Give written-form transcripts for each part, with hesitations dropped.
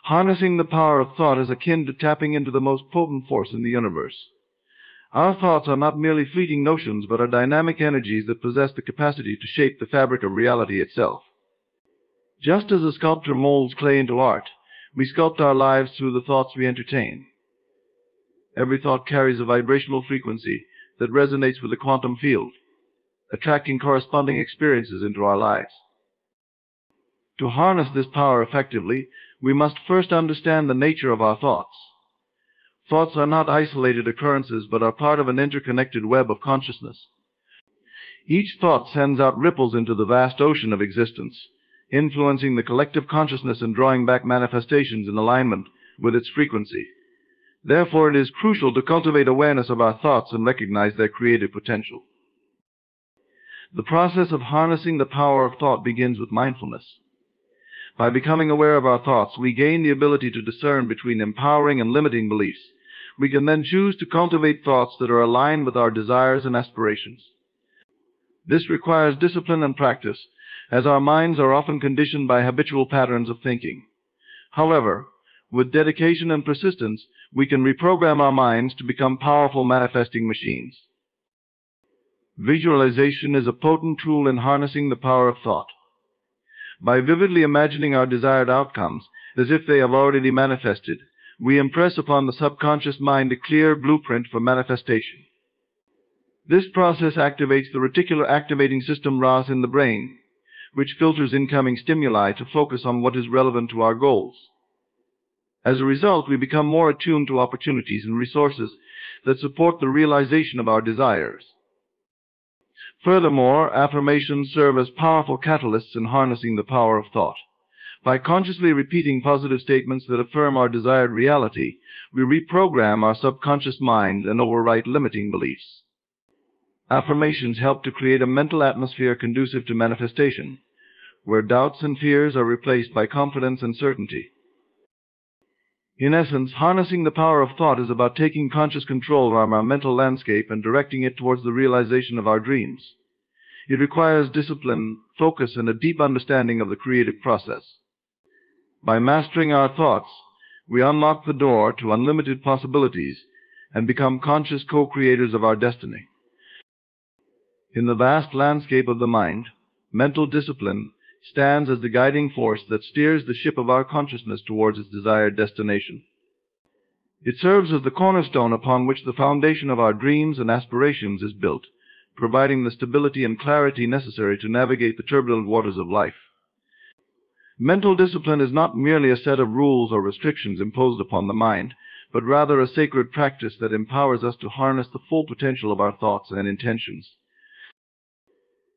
Harnessing the power of thought is akin to tapping into the most potent force in the universe. Our thoughts are not merely fleeting notions, but are dynamic energies that possess the capacity to shape the fabric of reality itself. Just as a sculptor molds clay into art, we sculpt our lives through the thoughts we entertain. Every thought carries a vibrational frequency that resonates with the quantum field, attracting corresponding experiences into our lives. To harness this power effectively, we must first understand the nature of our thoughts. Thoughts are not isolated occurrences, but are part of an interconnected web of consciousness. Each thought sends out ripples into the vast ocean of existence, influencing the collective consciousness and drawing back manifestations in alignment with its frequency. Therefore, it is crucial to cultivate awareness of our thoughts and recognize their creative potential. The process of harnessing the power of thought begins with mindfulness. By becoming aware of our thoughts, we gain the ability to discern between empowering and limiting beliefs. We can then choose to cultivate thoughts that are aligned with our desires and aspirations. This requires discipline and practice, as our minds are often conditioned by habitual patterns of thinking. However, with dedication and persistence, we can reprogram our minds to become powerful manifesting machines. Visualization is a potent tool in harnessing the power of thought. By vividly imagining our desired outcomes as if they have already manifested, we impress upon the subconscious mind a clear blueprint for manifestation. This process activates the reticular activating system RAS in the brain, which filters incoming stimuli to focus on what is relevant to our goals. As a result, we become more attuned to opportunities and resources that support the realization of our desires. Furthermore, affirmations serve as powerful catalysts in harnessing the power of thought. By consciously repeating positive statements that affirm our desired reality, we reprogram our subconscious mind and overwrite limiting beliefs. Affirmations help to create a mental atmosphere conducive to manifestation, where doubts and fears are replaced by confidence and certainty. In essence, harnessing the power of thought is about taking conscious control of our mental landscape and directing it towards the realization of our dreams. It requires discipline, focus, and a deep understanding of the creative process. By mastering our thoughts, we unlock the door to unlimited possibilities and become conscious co-creators of our destiny. In the vast landscape of the mind, mental discipline stands as the guiding force that steers the ship of our consciousness towards its desired destination. It serves as the cornerstone upon which the foundation of our dreams and aspirations is built, providing the stability and clarity necessary to navigate the turbulent waters of life. Mental discipline is not merely a set of rules or restrictions imposed upon the mind, but rather a sacred practice that empowers us to harness the full potential of our thoughts and intentions.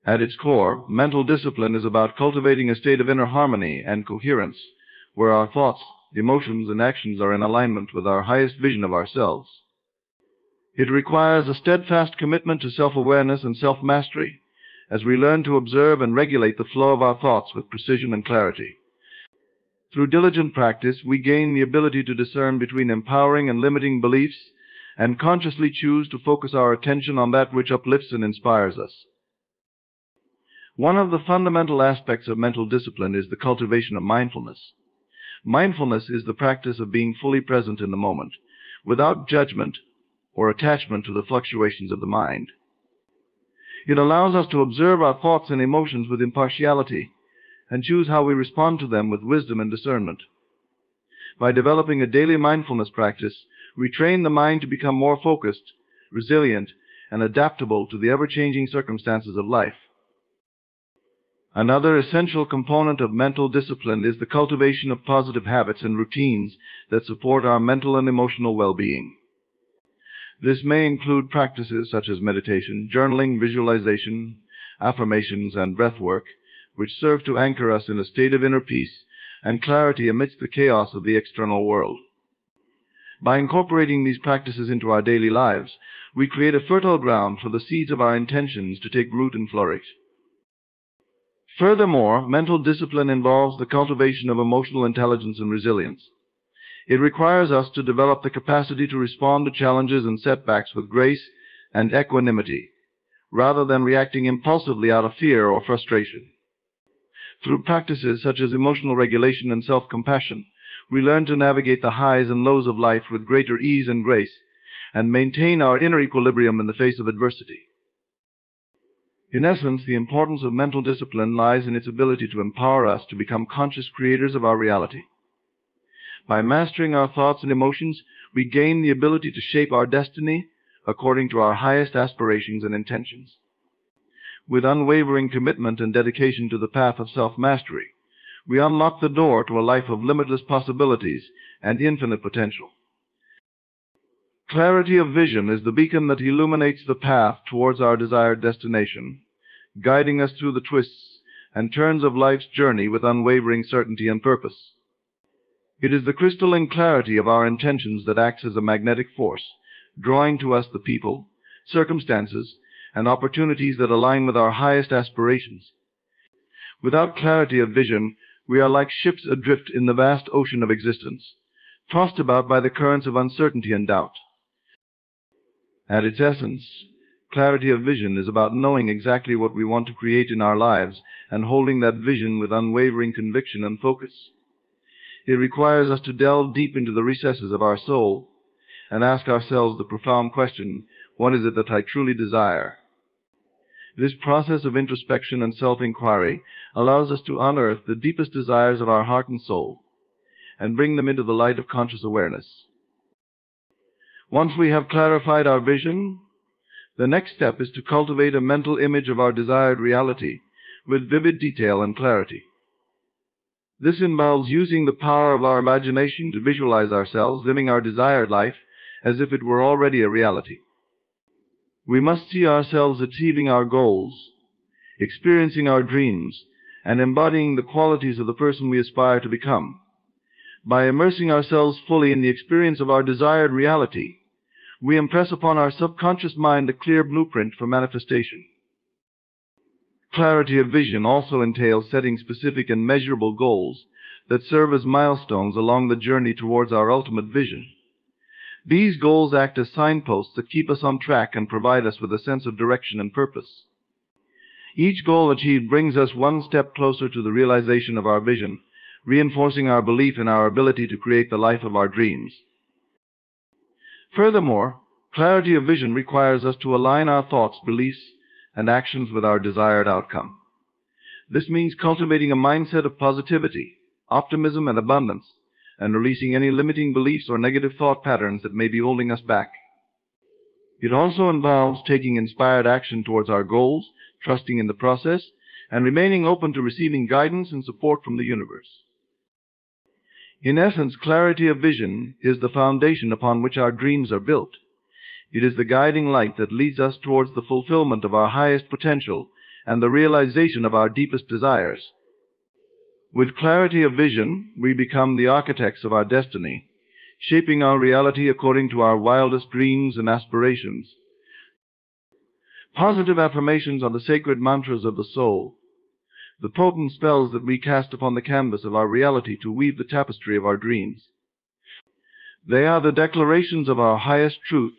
At its core, mental discipline is about cultivating a state of inner harmony and coherence, where our thoughts, emotions, and actions are in alignment with our highest vision of ourselves. It requires a steadfast commitment to self-awareness and self-mastery, as we learn to observe and regulate the flow of our thoughts with precision and clarity. Through diligent practice, we gain the ability to discern between empowering and limiting beliefs, and consciously choose to focus our attention on that which uplifts and inspires us. One of the fundamental aspects of mental discipline is the cultivation of mindfulness. Mindfulness is the practice of being fully present in the moment, without judgment or attachment to the fluctuations of the mind. It allows us to observe our thoughts and emotions with impartiality and choose how we respond to them with wisdom and discernment. By developing a daily mindfulness practice, we train the mind to become more focused, resilient, and adaptable to the ever-changing circumstances of life. Another essential component of mental discipline is the cultivation of positive habits and routines that support our mental and emotional well-being. This may include practices such as meditation, journaling, visualization, affirmations, and breath work, which serve to anchor us in a state of inner peace and clarity amidst the chaos of the external world. By incorporating these practices into our daily lives, we create a fertile ground for the seeds of our intentions to take root and flourish. Furthermore, mental discipline involves the cultivation of emotional intelligence and resilience. It requires us to develop the capacity to respond to challenges and setbacks with grace and equanimity, rather than reacting impulsively out of fear or frustration. Through practices such as emotional regulation and self-compassion, we learn to navigate the highs and lows of life with greater ease and grace, and maintain our inner equilibrium in the face of adversity. In essence, the importance of mental discipline lies in its ability to empower us to become conscious creators of our reality. By mastering our thoughts and emotions, we gain the ability to shape our destiny according to our highest aspirations and intentions. With unwavering commitment and dedication to the path of self-mastery, we unlock the door to a life of limitless possibilities and infinite potential. Clarity of vision is the beacon that illuminates the path towards our desired destination, guiding us through the twists and turns of life's journey with unwavering certainty and purpose. It is the crystalline clarity of our intentions that acts as a magnetic force, drawing to us the people, circumstances, and opportunities that align with our highest aspirations. Without clarity of vision, we are like ships adrift in the vast ocean of existence, tossed about by the currents of uncertainty and doubt. At its essence, clarity of vision is about knowing exactly what we want to create in our lives and holding that vision with unwavering conviction and focus. It requires us to delve deep into the recesses of our soul and ask ourselves the profound question, what is it that I truly desire? This process of introspection and self-inquiry allows us to unearth the deepest desires of our heart and soul and bring them into the light of conscious awareness. Once we have clarified our vision, the next step is to cultivate a mental image of our desired reality with vivid detail and clarity. This involves using the power of our imagination to visualize ourselves living our desired life as if it were already a reality. We must see ourselves achieving our goals, experiencing our dreams, and embodying the qualities of the person we aspire to become. By immersing ourselves fully in the experience of our desired reality, we impress upon our subconscious mind a clear blueprint for manifestation. Clarity of vision also entails setting specific and measurable goals that serve as milestones along the journey towards our ultimate vision. These goals act as signposts that keep us on track and provide us with a sense of direction and purpose. Each goal achieved brings us one step closer to the realization of our vision, reinforcing our belief in our ability to create the life of our dreams. Furthermore, clarity of vision requires us to align our thoughts, beliefs, and actions with our desired outcome. This means cultivating a mindset of positivity, optimism, and abundance, and releasing any limiting beliefs or negative thought patterns that may be holding us back. It also involves taking inspired action towards our goals, trusting in the process, and remaining open to receiving guidance and support from the universe. In essence, clarity of vision is the foundation upon which our dreams are built. It is the guiding light that leads us towards the fulfillment of our highest potential and the realization of our deepest desires. With clarity of vision, we become the architects of our destiny, shaping our reality according to our wildest dreams and aspirations. Positive affirmations are the sacred mantras of the soul, the potent spells that we cast upon the canvas of our reality to weave the tapestry of our dreams. They are the declarations of our highest truth,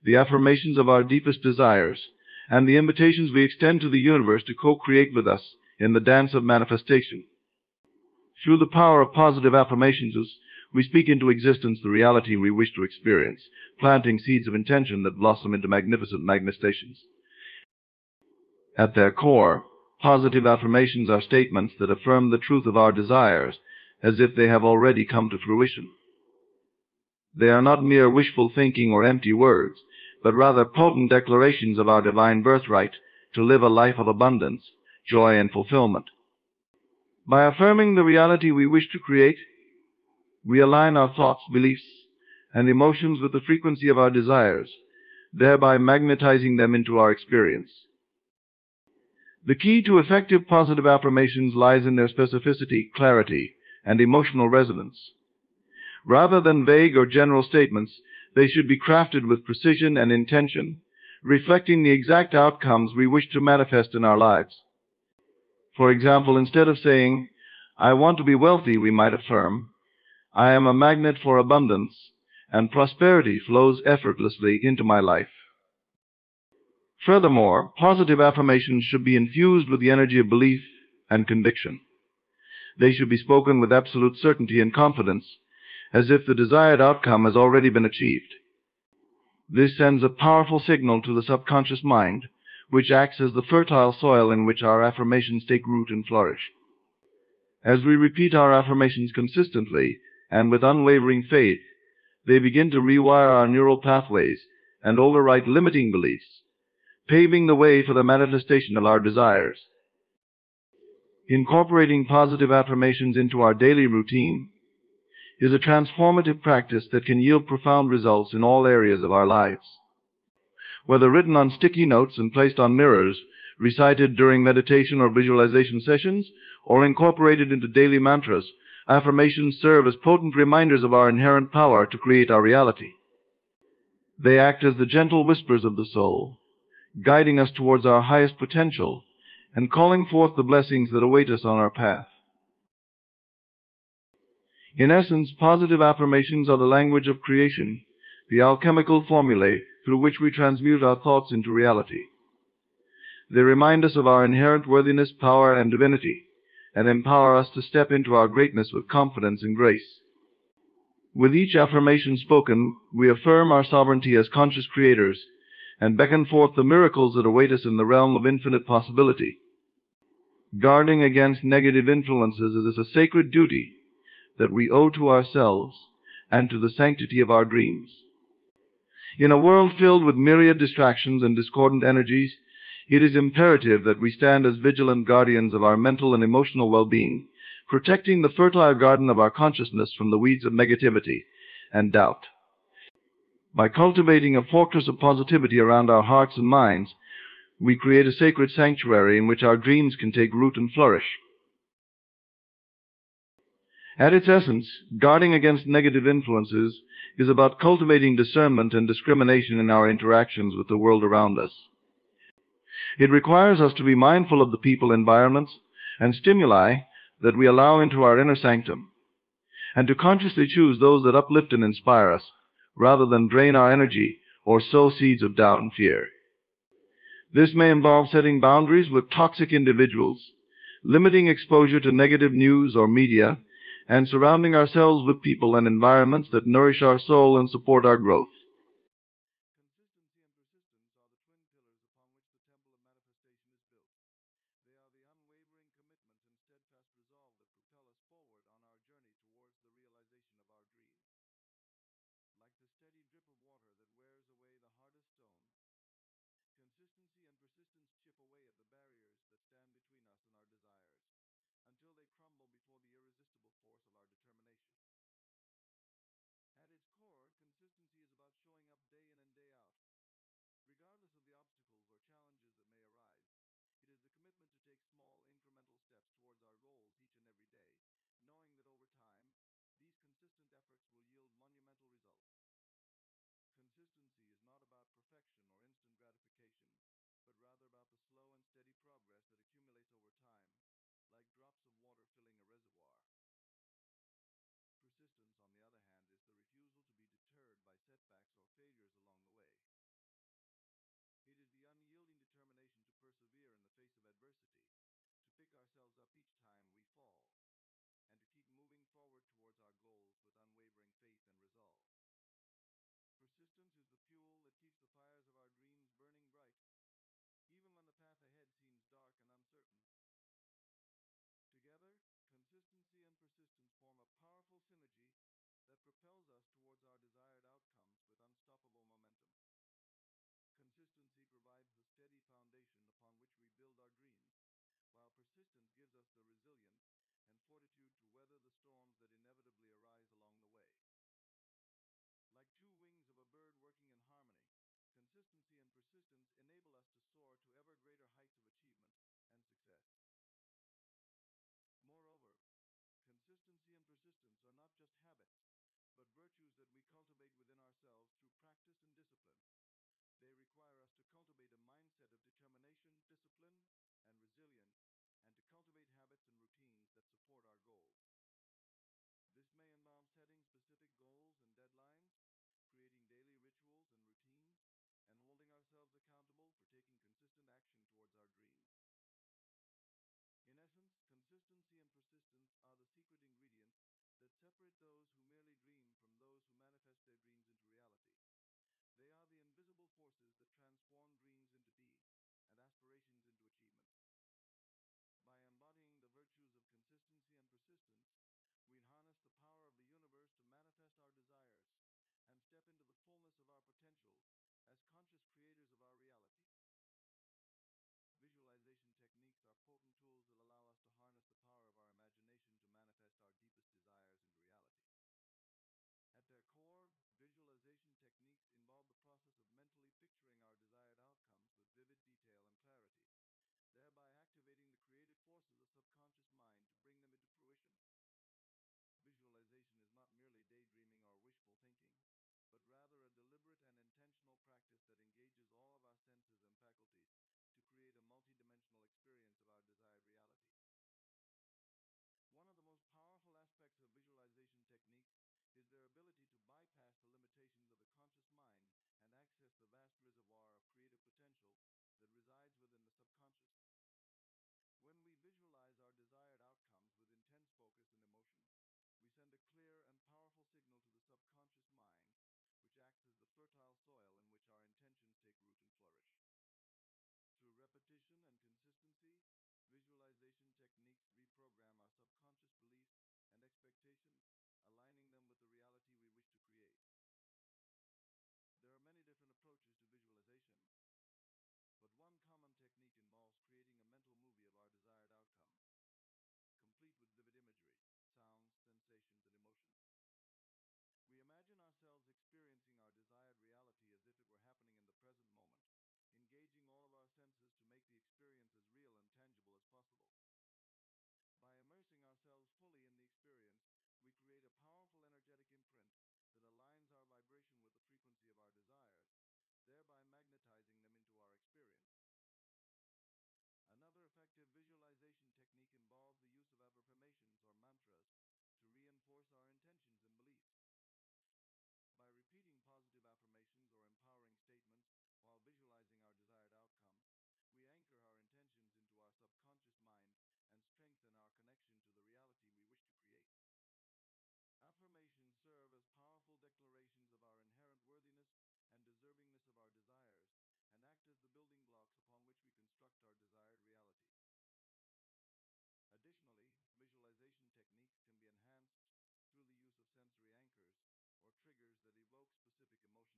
the affirmations of our deepest desires, and the invitations we extend to the universe to co-create with us in the dance of manifestation. Through the power of positive affirmations, we speak into existence the reality we wish to experience, planting seeds of intention that blossom into magnificent manifestations. At their core, positive affirmations are statements that affirm the truth of our desires as if they have already come to fruition. They are not mere wishful thinking or empty words, but rather potent declarations of our divine birthright to live a life of abundance, joy, and fulfillment. By affirming the reality we wish to create, we align our thoughts, beliefs, and emotions with the frequency of our desires, thereby magnetizing them into our experience. The key to effective positive affirmations lies in their specificity, clarity, and emotional resonance. Rather than vague or general statements, they should be crafted with precision and intention, reflecting the exact outcomes we wish to manifest in our lives. For example, instead of saying, "I want to be wealthy," we might affirm, "I am a magnet for abundance, and prosperity flows effortlessly into my life." Furthermore, positive affirmations should be infused with the energy of belief and conviction. They should be spoken with absolute certainty and confidence, as if the desired outcome has already been achieved. This sends a powerful signal to the subconscious mind, which acts as the fertile soil in which our affirmations take root and flourish. As we repeat our affirmations consistently and with unwavering faith, they begin to rewire our neural pathways and overwrite limiting beliefs, paving the way for the manifestation of our desires. Incorporating positive affirmations into our daily routine is a transformative practice that can yield profound results in all areas of our lives. Whether written on sticky notes and placed on mirrors, recited during meditation or visualization sessions, or incorporated into daily mantras, affirmations serve as potent reminders of our inherent power to create our reality. They act as the gentle whispers of the soul, guiding us towards our highest potential and calling forth the blessings that await us on our path. In essence, positive affirmations are the language of creation, the alchemical formulae through which we transmute our thoughts into reality. They remind us of our inherent worthiness, power, and divinity, and empower us to step into our greatness with confidence and grace. With each affirmation spoken, we affirm our sovereignty as conscious creators and beckon forth the miracles that await us in the realm of infinite possibility. Guarding against negative influences is a sacred duty that we owe to ourselves and to the sanctity of our dreams. In a world filled with myriad distractions and discordant energies, it is imperative that we stand as vigilant guardians of our mental and emotional well-being, protecting the fertile garden of our consciousness from the weeds of negativity and doubt. By cultivating a fortress of positivity around our hearts and minds, we create a sacred sanctuary in which our dreams can take root and flourish. At its essence, guarding against negative influences is about cultivating discernment and discrimination in our interactions with the world around us. It requires us to be mindful of the people, environments, and stimuli that we allow into our inner sanctum, and to consciously choose those that uplift and inspire us, rather than drain our energy or sow seeds of doubt and fear. This may involve setting boundaries with toxic individuals, limiting exposure to negative news or media, and surrounding ourselves with people and environments that nourish our soul and support our growth. and persistence are the secret ingredients that separate those who merely dream from those who manifest their dreams into reality. They are the invisible forces that transform dreams into deeds and aspirations into achievements. By embodying the virtues of consistency and persistence, we harness the power of the universe to manifest our desires and step into the fullness of our potential as conscious creators of our reality. Visualization techniques are potent tools that allow us to harness the power of our imagination to manifest our deepest desires into reality. At their core, visualization techniques involve the process of mentally picturing our desired outcomes with vivid detail and clarity, thereby activating the creative force of the subconscious mind to bring them into fruition. Visualization is not merely daydreaming or wishful thinking, but rather a deliberate and intentional practice that engages all of our senses and faculties to create a multidimensional experience of our desired reality. One of the most powerful aspects of visualization techniques is their ability to bypass the limitations of the conscious mind and access the vast reservoir of creative potential that resides within the subconscious. When we visualize our desired outcomes with intense focus and emotion, we send a clear and powerful signal to the subconscious mind, which acts as the fertile soil in which our intentions take root and flourish. Through repetition and consistency, visualization techniques reprogram our subconscious beliefs and expectations, aligning them with the reality we wish to create. There are many different approaches to visualization, but one common technique involves creating a mental movie of our desired outcome, complete with vivid imagery, sounds, sensations, and emotions. We imagine ourselves experiencing our desired reality as if it were happening in the present moment, engaging all of our senses to make the experience as real and tangible as possible. By immersing ourselves fully in the experience, we create a powerful energetic imprint that aligns our vibration with the frequency of our desires, thereby magnetizing them into our experience. Another effective visualization technique involves the use of affirmations or mantras to reinforce our intentions and beliefs. By repeating positive affirmations or empowering statements while visualizing our desired outcome, we anchor our intentions into our subconscious mind and strengthen our connection to the reality we wish to create. Affirmations serve as powerful declarations of our inherent worthiness and deservingness of our desires, and act as the building blocks upon which we construct our desired reality. Additionally, visualization techniques can be enhanced through the use of sensory anchors or triggers that evoke specific emotions or states of being. This may involve incorporating music, scents, or physical gestures into our visualization practice to deepen our emotional engagement and amplify the effectiveness of our visualization. By associating specific sensory cues with our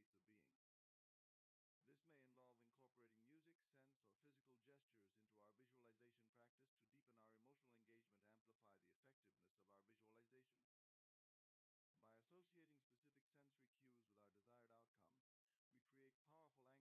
desired outcomes, we create powerful anchors that help us access the desired emotional states and energetic frequencies necessary for manifestation. In conclusion, visualization techniques are powerful tools that enable us to harness the creative power of our imagination to manifest our desires into reality. By engaging all of our senses and faculties in the process of visualization, we create a potent energetic blueprint that aligns our vibration with the frequency of our desires, thereby magnetizing them into our experience.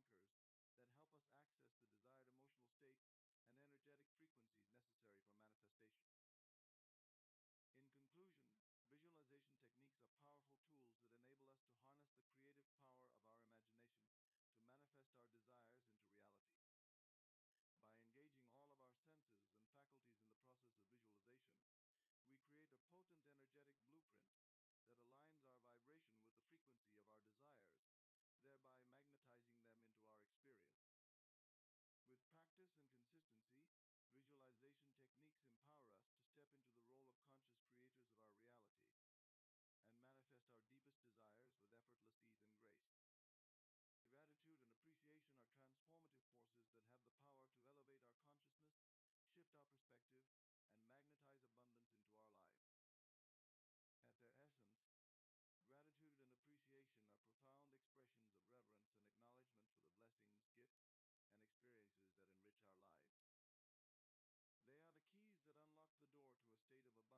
With practice and consistency, visualization techniques empower us to step into the role of conscious creators of our reality and manifest our deepest desires with effortless ease and grace. Gratitude and appreciation are transformative forces that have the power to elevate our consciousness, shift our perspective, and magnetize abundance into our lives. At their essence, gratitude and appreciation are profound expressions of reverence and acknowledgement for the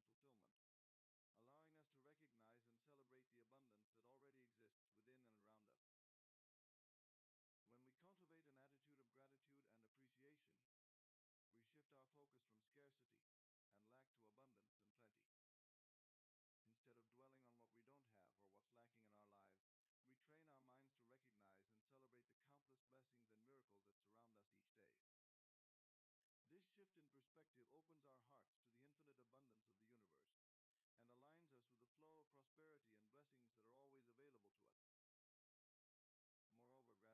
blessings, gifts, and experiences that enrich our lives. They are the keys that unlock the door to a state of abundance and fulfillment, allowing us to recognize and celebrate the abundance that already exists within and around us. When we cultivate an attitude of gratitude and appreciation, we shift our focus from scarcity and lack to abundance and plenty. Instead of dwelling on what we don't have or what's lacking in our lives, we train our minds to recognize and celebrate the countless blessings and miracles that surround us each day. This shift in perspective opens our hearts to the infinite abundance of the universe and aligns us with the flow of prosperity and blessings that are always available to us. Moreover, gratitude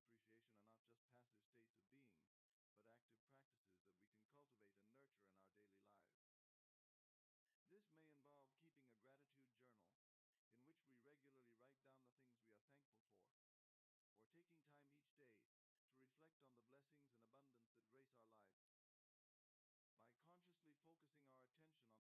and appreciation are not just passive states of being. but active practices that we can cultivate and nurture in our daily lives. This may involve keeping a gratitude journal in which we regularly write down the things we are thankful for, or taking time each day to reflect on the blessings and abundance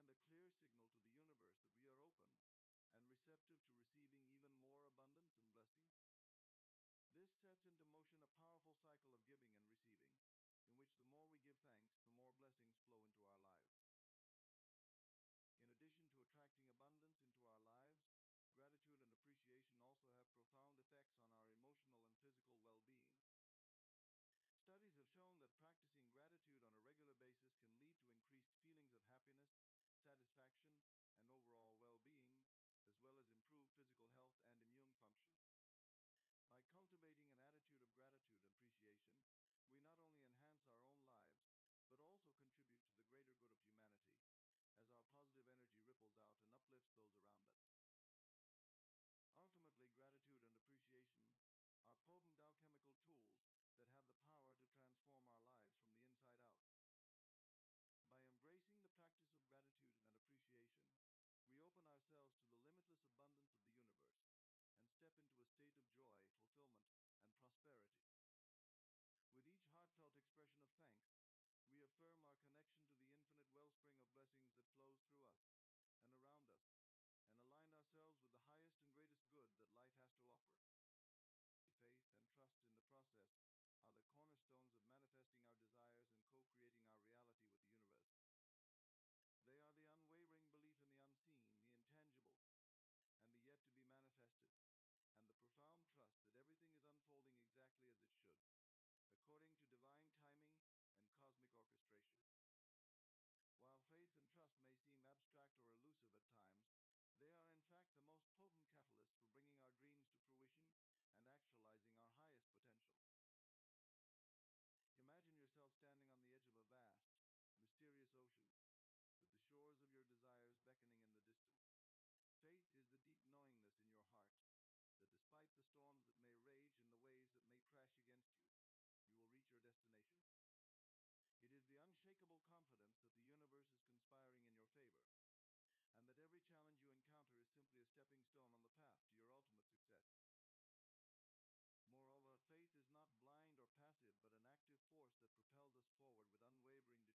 that grace our lives. By consciously focusing our attention on the positive aspects of our lives, we train our minds to seek out and amplify the good, and to attract even more blessings into our experience. Furthermore, gratitude and appreciation are powerful energetic frequencies that radiate out into the universe and attract more of the same into our lives. When we express gratitude and appreciation for the blessings we have received, we send a clear signal to the universe that we are open and receptive to receiving even more abundance and blessings. This sets into motion a powerful cycle of giving and receiving, in which the more we give thanks, the more blessings flow into our lives. In addition to attracting abundance into our lives, gratitude and appreciation also have profound effects on our emotional and physical well-being. Studies have shown that practicing gratitude on a regular basis can lead to increased feelings of happiness, satisfaction, and overall well-being, as well as improved physical health and immune function. By cultivating an attitude of gratitude and appreciation, we not only enhance our own lives, but also contribute to the greater good of humanity, as our positive energy ripples out and uplifts those around us. Ultimately, gratitude and appreciation are potent alchemical tools that have the power to transform our lives from the inside out. By embracing the practice of gratitude and appreciation, we open ourselves to the limitless abundance of the universe and step into a state of joy, fulfillment, and prosperity. With each heartfelt expression of thanks, we affirm our connection to the infinite wellspring of blessings that flows through us and around us, and align ourselves with the highest and greatest good that life has to offer. Faith and trust in the process are the cornerstones of manifesting our desires and co-creating our reality with the universe. They are the unwavering belief in the unseen, the intangible, and the yet to be manifested, and the profound trust that everything is unfolding exactly as it should, according to divine timing and cosmic orchestration. While faith and trust may seem abstract or elusive at times, they are in fact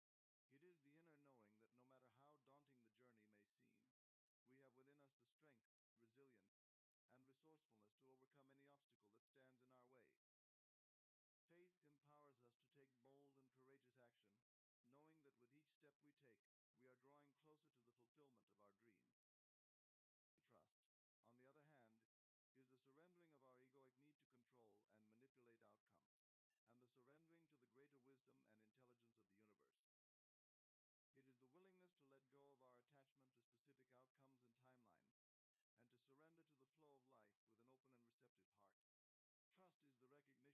the most potent catalysts for bringing our dreams to fruition and actualizing our highest potential. Imagine yourself standing on the edge of a vast, mysterious ocean, with the shores of your desires beckoning in the distance. Faith is the deep knowingness in your heart that despite the storms that may rage and the waves that may crash against you, you will reach your destination. It is the unshakable confidence that the universe is conspiring in your favor, and that every challenge you encounter is simply a stepping stone on the path to your ultimate success. Moreover, faith is not blind or passive, but an active force that propels us forward with unwavering determination and conviction. It is the inner knowing that no matter how daunting the journey may seem, we have within us the strength, resilience, and resourcefulness to overcome any obstacle that stands in our way. Faith empowers us to take bold and courageous action, knowing that with each step we take, we are drawing closer to the fulfillment of our dreams. Trust, on the other hand, is the surrendering of our egoic need to control and manipulate outcomes, and the surrendering to the greater wisdom and intelligence of the universe. It is the willingness to let go of our attachment to specific outcomes and timelines, and to surrender to the flow of life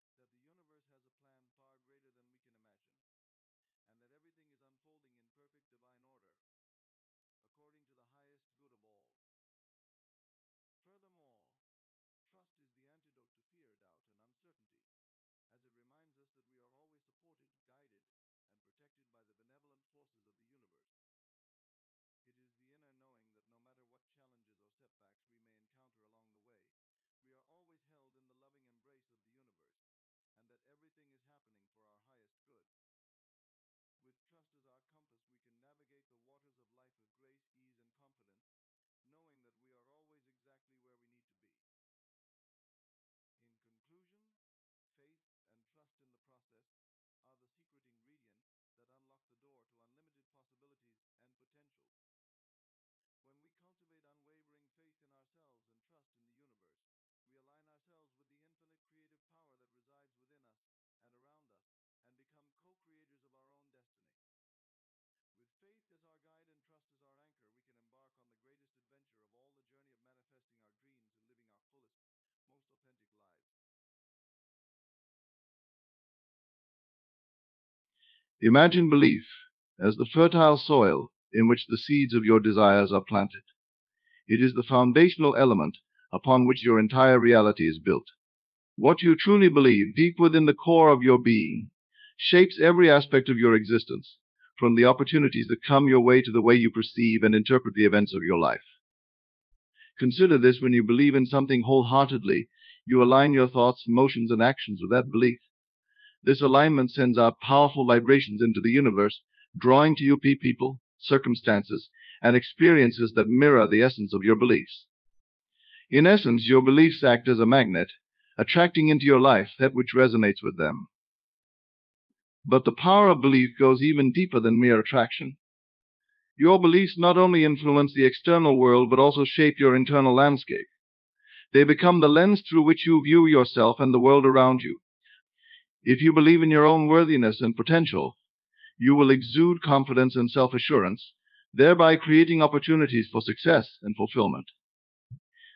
with an open and receptive heart. Trust is the recognition that the universe has a plan far greater than we can imagine, and that everything is unfolding in perfect divine order, according to the highest good of all. Furthermore, trust is the antidote to fear, doubt, and uncertainty, as it reminds us that we are always supported, guided, and protected by the benevolent forces of the universe. It is the inner knowing that no matter what challenges or setbacks we may encounter along the way, we are always held in the loving embrace of the universe, and that everything is happening for our highest good. With trust as our compass, we can navigate the waters of life with grace, ease, and confidence, knowing that we are always exactly where we need to be. In conclusion, faith and trust in the process are the secret ingredients that unlock the door to unlimited possibilities and potential. When we cultivate unwavering faith in ourselves and trust in the universe, we align ourselves with the infinite creative power that resides within us and around us, and become co-creators of our own destiny. manifesting our dreams and living our fullest, most authentic lives. Imagine belief as the fertile soil in which the seeds of your desires are planted. It is the foundational element upon which your entire reality is built. What you truly believe deep within the core of your being shapes every aspect of your existence, from the opportunities that come your way to the way you perceive and interpret the events of your life. Consider this: when you believe in something wholeheartedly, you align your thoughts, emotions, and actions with that belief. This alignment sends out powerful vibrations into the universe, drawing to you people, circumstances, and experiences that mirror the essence of your beliefs. In essence, your beliefs act as a magnet, attracting into your life that which resonates with them. But the power of belief goes even deeper than mere attraction. Your beliefs not only influence the external world, but also shape your internal landscape. They become the lens through which you view yourself and the world around you. If you believe in your own worthiness and potential, you will exude confidence and self-assurance, thereby creating opportunities for success and fulfillment.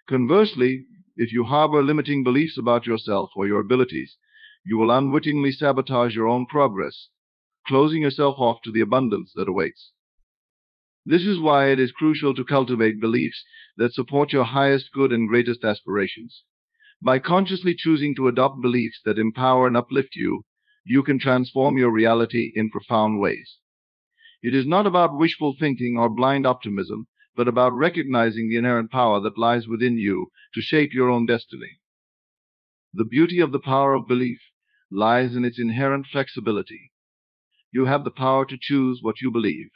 Conversely, if you harbor limiting beliefs about yourself or your abilities, you will unwittingly sabotage your own progress, closing yourself off to the abundance that awaits. This is why it is crucial to cultivate beliefs that support your highest good and greatest aspirations. By consciously choosing to adopt beliefs that empower and uplift you, you can transform your reality in profound ways. It is not about wishful thinking or blind optimism, but about recognizing the inherent power that lies within you to shape your own destiny. The beauty of the power of belief lies in its inherent flexibility. You have the power to choose what you believe,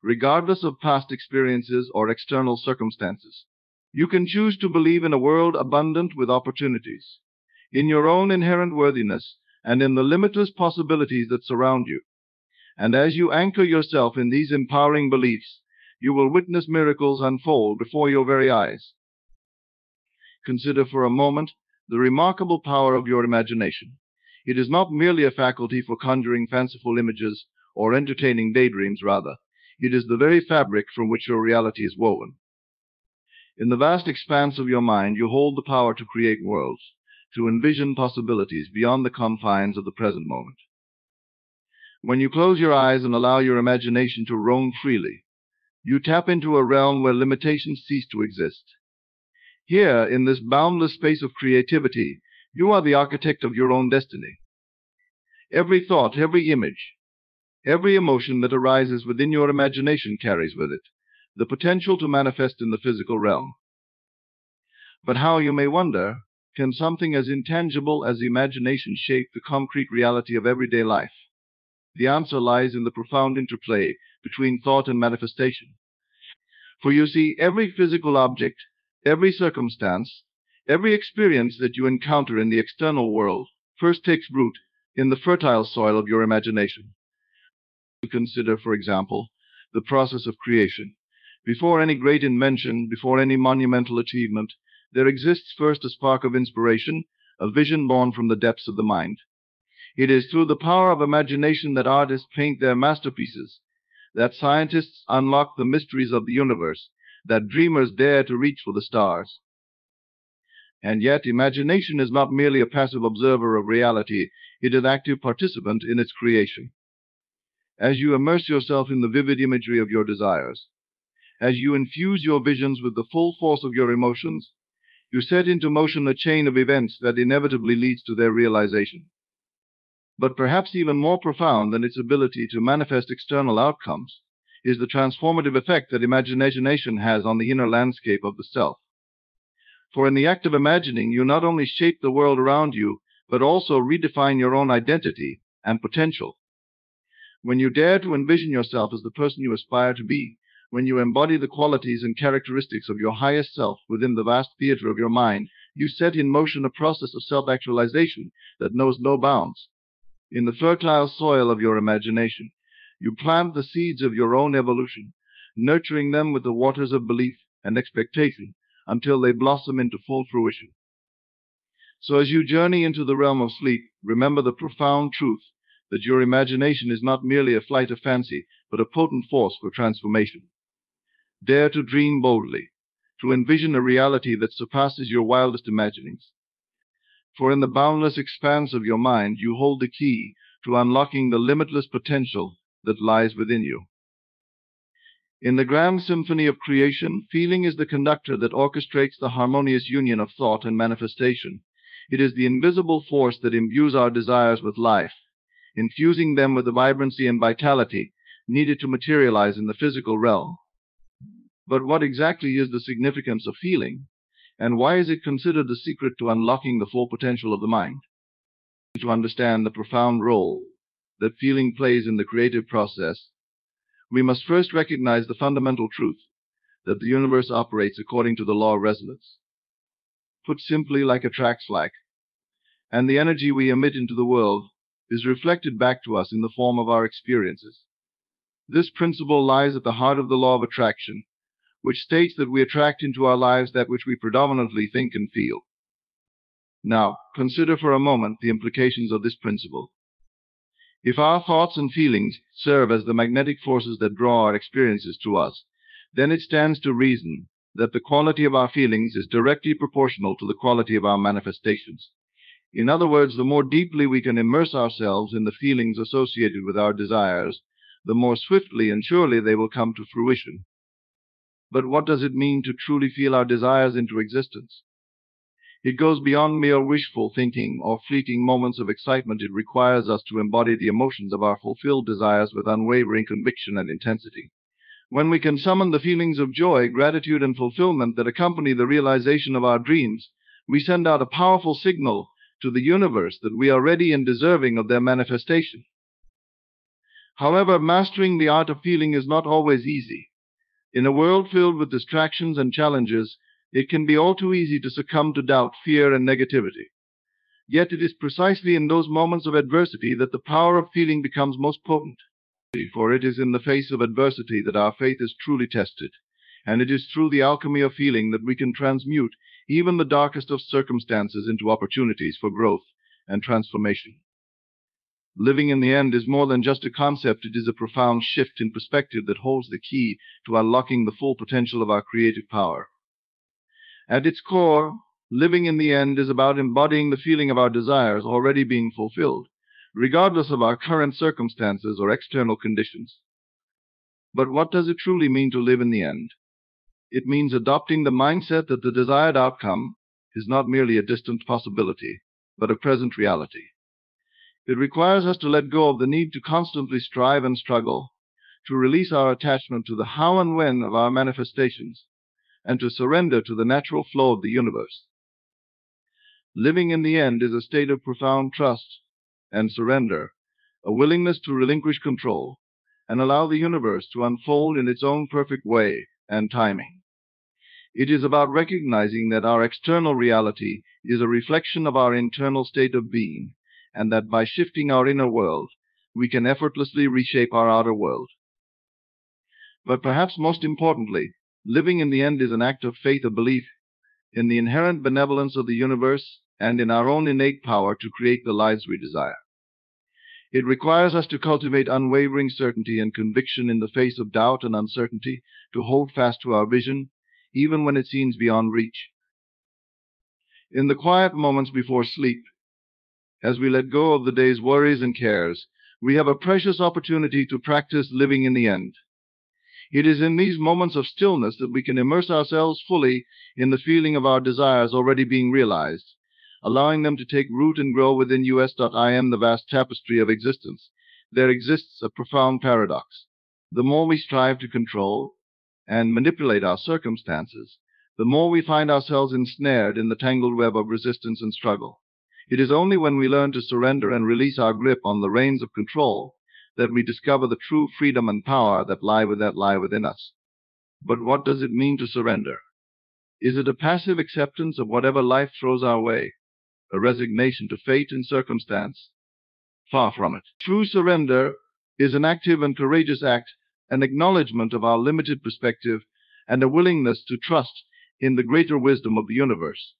regardless of past experiences or external circumstances. You can choose to believe in a world abundant with opportunities, in your own inherent worthiness, and in the limitless possibilities that surround you. And as you anchor yourself in these empowering beliefs, you will witness miracles unfold before your very eyes. Consider for a moment the remarkable power of your imagination. It is not merely a faculty for conjuring fanciful images or entertaining daydreams, rather. It is the very fabric from which your reality is woven. In the vast expanse of your mind, you hold the power to create worlds, to envision possibilities beyond the confines of the present moment. When you close your eyes and allow your imagination to roam freely, you tap into a realm where limitations cease to exist. Here, in this boundless space of creativity, you are the architect of your own destiny. Every thought, every image, every emotion that arises within your imagination carries with it the potential to manifest in the physical realm. But how, you may wonder, can something as intangible as imagination shape the concrete reality of everyday life? The answer lies in the profound interplay between thought and manifestation. For you see, every physical object, every circumstance, every experience that you encounter in the external world first takes root in the fertile soil of your imagination. Consider, for example, the process of creation. Before any great invention, before any monumental achievement, there exists first a spark of inspiration, a vision born from the depths of the mind. It is through the power of imagination that artists paint their masterpieces, that scientists unlock the mysteries of the universe, that dreamers dare to reach for the stars. And yet, imagination is not merely a passive observer of reality, it is an active participant in its creation. As you immerse yourself in the vivid imagery of your desires, as you infuse your visions with the full force of your emotions, you set into motion a chain of events that inevitably leads to their realization. But perhaps even more profound than its ability to manifest external outcomes is the transformative effect that imagination has on the inner landscape of the self. For in the act of imagining, you not only shape the world around you, but also redefine your own identity and potential. When you dare to envision yourself as the person you aspire to be, when you embody the qualities and characteristics of your highest self within the vast theater of your mind, you set in motion a process of self-actualization that knows no bounds. In the fertile soil of your imagination, you plant the seeds of your own evolution, nurturing them with the waters of belief and expectation until they blossom into full fruition. So as you journey into the realm of sleep, remember the profound truth that your imagination is not merely a flight of fancy, but a potent force for transformation. Dare to dream boldly. to envision a reality that surpasses your wildest imaginings. For in the boundless expanse of your mind, you hold the key to unlocking the limitless potential that lies within you. In the grand symphony of creation, feeling is the conductor that orchestrates the harmonious union of thought and manifestation. It is the invisible force that imbues our desires with life, infusing them with the vibrancy and vitality needed to materialize in the physical realm. But what exactly is the significance of feeling, and why is it considered the secret to unlocking the full potential of the mind? To understand the profound role that feeling plays in the creative process, we must first recognize the fundamental truth that the universe operates according to the law of resonance. Put simply, like attracts like, and the energy we emit into the world is reflected back to us in the form of our experiences. This principle lies at the heart of the law of attraction, which states that we attract into our lives that which we predominantly think and feel. Now, consider for a moment the implications of this principle. If our thoughts and feelings serve as the magnetic forces that draw our experiences to us, then it stands to reason that the quality of our feelings is directly proportional to the quality of our manifestations. In other words, the more deeply we can immerse ourselves in the feelings associated with our desires, the more swiftly and surely they will come to fruition. But what does it mean to truly feel our desires into existence? It goes beyond mere wishful thinking or fleeting moments of excitement. It requires us to embody the emotions of our fulfilled desires with unwavering conviction and intensity. When we can summon the feelings of joy, gratitude, and fulfillment that accompany the realization of our dreams, we send out a powerful signal to the universe that we are ready and deserving of their manifestation. However, mastering the art of feeling is not always easy. In a world filled with distractions and challenges, it can be all too easy to succumb to doubt, fear, and negativity. Yet it is precisely in those moments of adversity that the power of feeling becomes most potent. For it is in the face of adversity that our faith is truly tested, and it is through the alchemy of feeling that we can transmute even the darkest of circumstances into opportunities for growth and transformation. Living in the end is more than just a concept. It is a profound shift in perspective that holds the key to unlocking the full potential of our creative power. At its core, living in the end is about embodying the feeling of our desires already being fulfilled, regardless of our current circumstances or external conditions. But what does it truly mean to live in the end? It means adopting the mindset that the desired outcome is not merely a distant possibility, but a present reality. It requires us to let go of the need to constantly strive and struggle, to release our attachment to the how and when of our manifestations, and to surrender to the natural flow of the universe. Living in the end is a state of profound trust and surrender, a willingness to relinquish control and allow the universe to unfold in its own perfect way and timing. It is about recognizing that our external reality is a reflection of our internal state of being, and that by shifting our inner world, we can effortlessly reshape our outer world. But perhaps most importantly, living in the end is an act of faith, a belief in the inherent benevolence of the universe and in our own innate power to create the lives we desire. It requires us to cultivate unwavering certainty and conviction in the face of doubt and uncertainty, to hold fast to our vision, even when it seems beyond reach. In the quiet moments before sleep, as we let go of the day's worries and cares, we have a precious opportunity to practice living in the end. It is in these moments of stillness that we can immerse ourselves fully in the feeling of our desires already being realized, allowing them to take root and grow within us.im, the vast tapestry of existence. There exists a profound paradox. The more we strive to control and manipulate our circumstances, the more we find ourselves ensnared in the tangled web of resistance and struggle. It is only when we learn to surrender and release our grip on the reins of control that we discover the true freedom and power that lie within us. But what does it mean to surrender? Is it a passive acceptance of whatever life throws our way, a resignation to fate and circumstance? Far from it. True surrender is an active and courageous act, an acknowledgement of our limited perspective, and a willingness to trust in the greater wisdom of the universe.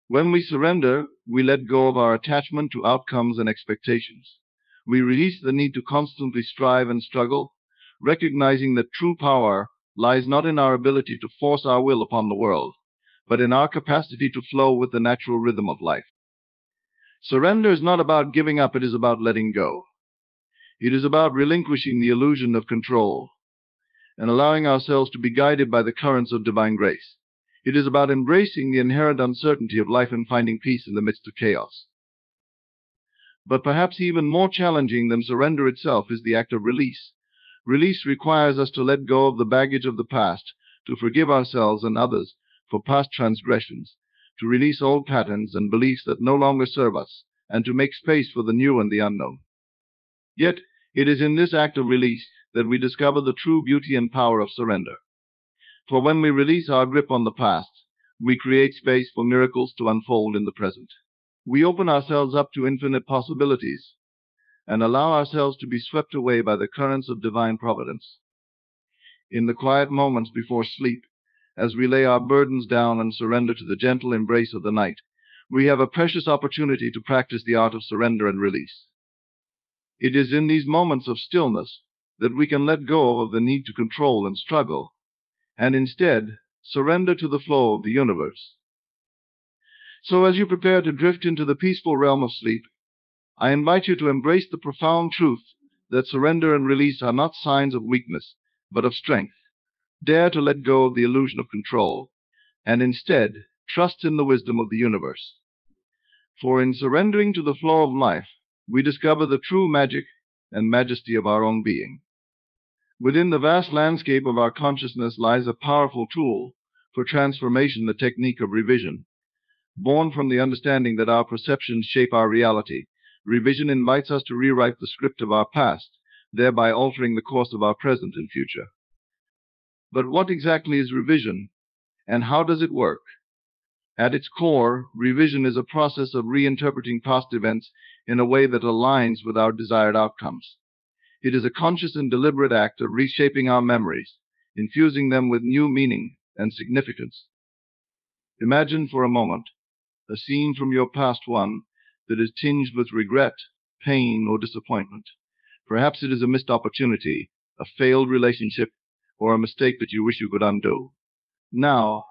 When we surrender, we let go of our attachment to outcomes and expectations. We release the need to constantly strive and struggle, recognizing that true power lies not in our ability to force our will upon the world, but in our capacity to flow with the natural rhythm of life. Surrender is not about giving up, it is about letting go. It is about relinquishing the illusion of control and allowing ourselves to be guided by the currents of divine grace. It is about embracing the inherent uncertainty of life and finding peace in the midst of chaos. But perhaps even more challenging than surrender itself is the act of release. Release requires us to let go of the baggage of the past, to forgive ourselves and others for past transgressions, to release old patterns and beliefs that no longer serve us, and to make space for the new and the unknown. Yet, it is in this act of release that we discover the true beauty and power of surrender. For when we release our grip on the past, we create space for miracles to unfold in the present. We open ourselves up to infinite possibilities and allow ourselves to be swept away by the currents of divine providence. In the quiet moments before sleep, as we lay our burdens down and surrender to the gentle embrace of the night, we have a precious opportunity to practice the art of surrender and release. It is in these moments of stillness that we can let go of the need to control and struggle, and instead surrender to the flow of the universe. So as you prepare to drift into the peaceful realm of sleep, I invite you to embrace the profound truth that surrender and release are not signs of weakness, but of strength. Dare to let go of the illusion of control, and instead trust in the wisdom of the universe. For in surrendering to the flow of life, we discover the true magic and majesty of our own being. Within the vast landscape of our consciousness lies a powerful tool for transformation, the technique of revision. Born from the understanding that our perceptions shape our reality, revision invites us to rewrite the script of our past, thereby altering the course of our present and future. But what exactly is revision, and how does it work? At its core, revision is a process of reinterpreting past events in a way that aligns with our desired outcomes. It is a conscious and deliberate act of reshaping our memories, infusing them with new meaning and significance. Imagine for a moment a scene from your past one that is tinged with regret, pain, or disappointment. Perhaps it is a missed opportunity, a failed relationship, or a mistake that you wish you could undo. Now,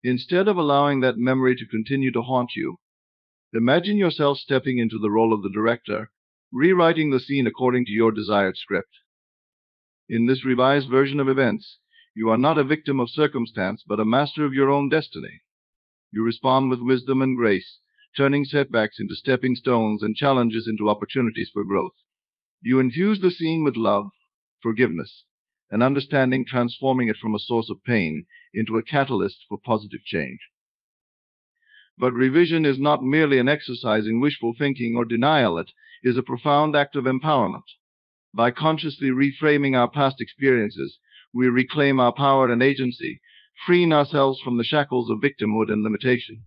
instead of allowing that memory to continue to haunt you, imagine yourself stepping into the role of the director, rewriting the scene according to your desired script. In this revised version of events, you are not a victim of circumstance, but a master of your own destiny. You respond with wisdom and grace, turning setbacks into stepping stones and challenges into opportunities for growth. You infuse the scene with love, forgiveness, and understanding, transforming it from a source of pain into a catalyst for positive change. But revision is not merely an exercise in wishful thinking or denial. It is a profound act of empowerment. By consciously reframing our past experiences, we reclaim our power and agency, freeing ourselves from the shackles of victimhood and limitation.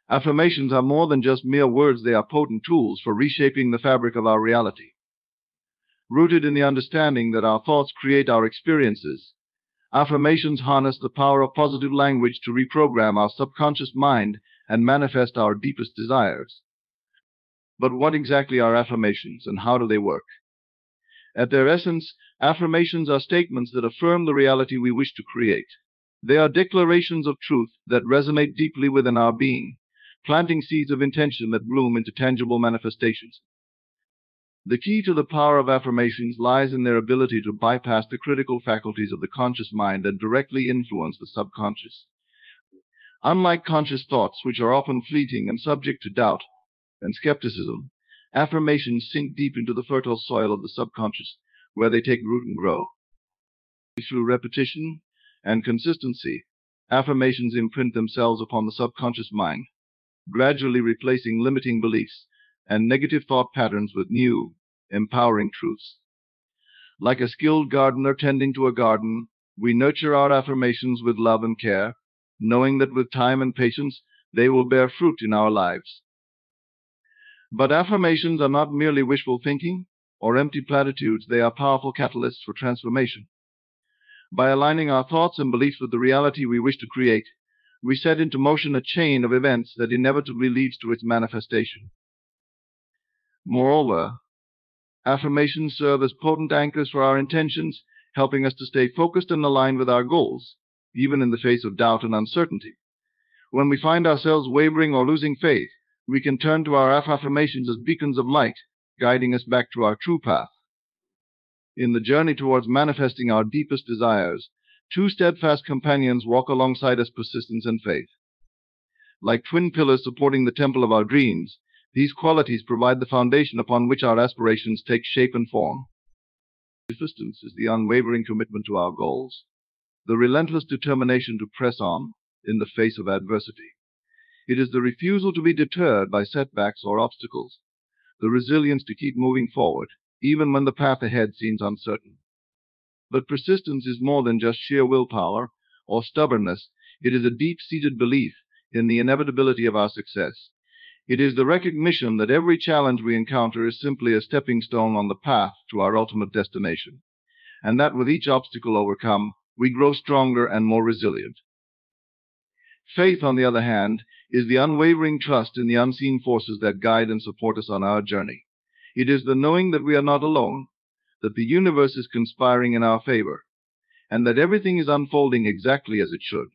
Affirmations are more than just mere words. They are potent tools for reshaping the fabric of our reality. Rooted in the understanding that our thoughts create our experiences, affirmations harness the power of positive language to reprogram our subconscious mind and manifest our deepest desires. But what exactly are affirmations, and how do they work? At their essence, affirmations are statements that affirm the reality we wish to create. They are declarations of truth that resonate deeply within our being, planting seeds of intention that bloom into tangible manifestations. The key to the power of affirmations lies in their ability to bypass the critical faculties of the conscious mind and directly influence the subconscious. Unlike conscious thoughts, which are often fleeting and subject to doubt and skepticism, affirmations sink deep into the fertile soil of the subconscious, where they take root and grow. Through repetition and consistency, affirmations imprint themselves upon the subconscious mind, gradually replacing limiting beliefs and negative thought patterns with new, empowering truths. Like a skilled gardener tending to a garden, we nurture our affirmations with love and care, knowing that with time and patience they will bear fruit in our lives. But affirmations are not merely wishful thinking or empty platitudes. They are powerful catalysts for transformation. By aligning our thoughts and beliefs with the reality we wish to create, we set into motion a chain of events that inevitably leads to its manifestation. Moreover, affirmations serve as potent anchors for our intentions, helping us to stay focused and aligned with our goals, even in the face of doubt and uncertainty. When we find ourselves wavering or losing faith, we can turn to our affirmations as beacons of light, guiding us back to our true path. In the journey towards manifesting our deepest desires, two steadfast companions walk alongside us: persistence and faith. Like twin pillars supporting the temple of our dreams, these qualities provide the foundation upon which our aspirations take shape and form. Persistence is the unwavering commitment to our goals, the relentless determination to press on in the face of adversity. It is the refusal to be deterred by setbacks or obstacles, the resilience to keep moving forward, even when the path ahead seems uncertain. But persistence is more than just sheer willpower or stubbornness. It is a deep-seated belief in the inevitability of our success. It is the recognition that every challenge we encounter is simply a stepping stone on the path to our ultimate destination, and that with each obstacle overcome, we grow stronger and more resilient. Faith, on the other hand, is the unwavering trust in the unseen forces that guide and support us on our journey. It is the knowing that we are not alone, that the universe is conspiring in our favor, and that everything is unfolding exactly as it should.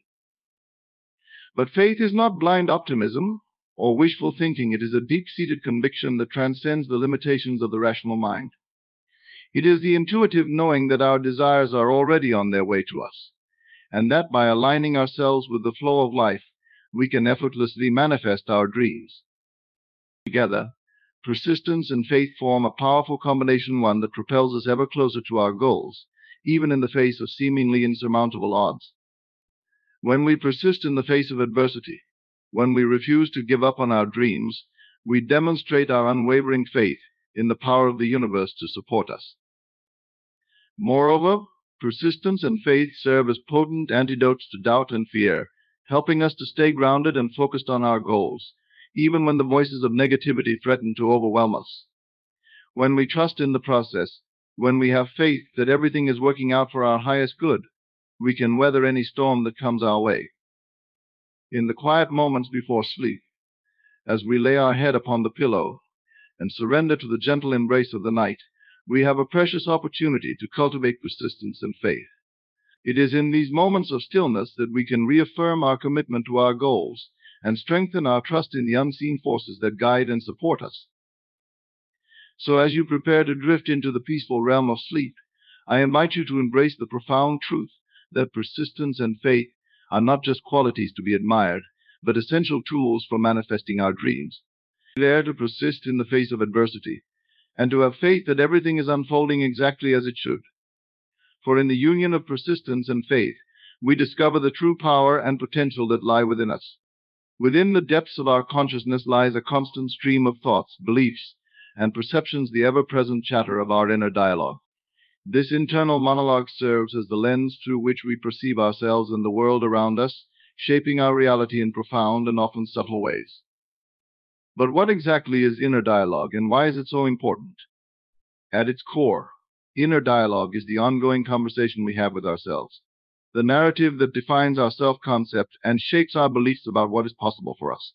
But faith is not blind optimism or wishful thinking. It is a deep-seated conviction that transcends the limitations of the rational mind. It is the intuitive knowing that our desires are already on their way to us, and that by aligning ourselves with the flow of life, we can effortlessly manifest our dreams. Together, persistence and faith form a powerful combination, one that propels us ever closer to our goals, even in the face of seemingly insurmountable odds. When we persist in the face of adversity, when we refuse to give up on our dreams, we demonstrate our unwavering faith in the power of the universe to support us. Moreover, persistence and faith serve as potent antidotes to doubt and fear, helping us to stay grounded and focused on our goals, even when the voices of negativity threaten to overwhelm us. When we trust in the process, when we have faith that everything is working out for our highest good, we can weather any storm that comes our way. In the quiet moments before sleep, as we lay our head upon the pillow and surrender to the gentle embrace of the night, we have a precious opportunity to cultivate persistence and faith. It is in these moments of stillness that we can reaffirm our commitment to our goals and strengthen our trust in the unseen forces that guide and support us. So as you prepare to drift into the peaceful realm of sleep, I invite you to embrace the profound truth that persistence and faith are not just qualities to be admired, but essential tools for manifesting our dreams. Dare to persist in the face of adversity, and to have faith that everything is unfolding exactly as it should. For in the union of persistence and faith, we discover the true power and potential that lie within us. Within the depths of our consciousness lies a constant stream of thoughts, beliefs, and perceptions, the ever-present chatter of our inner dialogue. This internal monologue serves as the lens through which we perceive ourselves and the world around us, shaping our reality in profound and often subtle ways. But what exactly is inner dialogue, and why is it so important? At its core, inner dialogue is the ongoing conversation we have with ourselves, the narrative that defines our self-concept and shapes our beliefs about what is possible for us.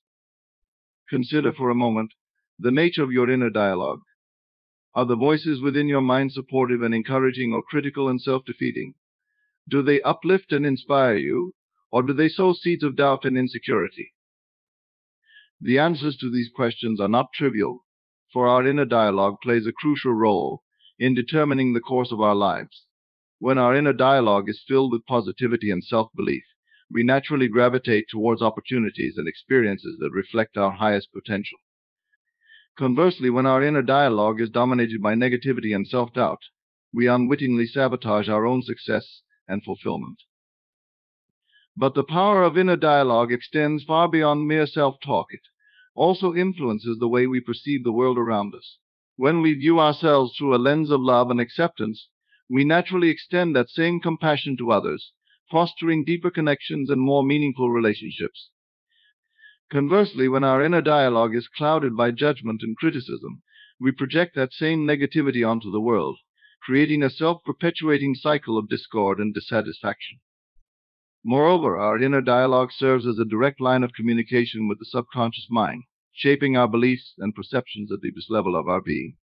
Consider for a moment the nature of your inner dialogue. Are the voices within your mind supportive and encouraging, or critical and self-defeating? Do they uplift and inspire you, or do they sow seeds of doubt and insecurity? The answers to these questions are not trivial, for our inner dialogue plays a crucial role in determining the course of our lives. When our inner dialogue is filled with positivity and self-belief, we naturally gravitate towards opportunities and experiences that reflect our highest potential. Conversely, when our inner dialogue is dominated by negativity and self-doubt, we unwittingly sabotage our own success and fulfillment. But the power of inner dialogue extends far beyond mere self-talk. It also influences the way we perceive the world around us. When we view ourselves through a lens of love and acceptance, we naturally extend that same compassion to others, fostering deeper connections and more meaningful relationships. Conversely, when our inner dialogue is clouded by judgment and criticism, we project that same negativity onto the world, creating a self-perpetuating cycle of discord and dissatisfaction. Moreover, our inner dialogue serves as a direct line of communication with the subconscious mind, shaping our beliefs and perceptions at the deepest level of our being.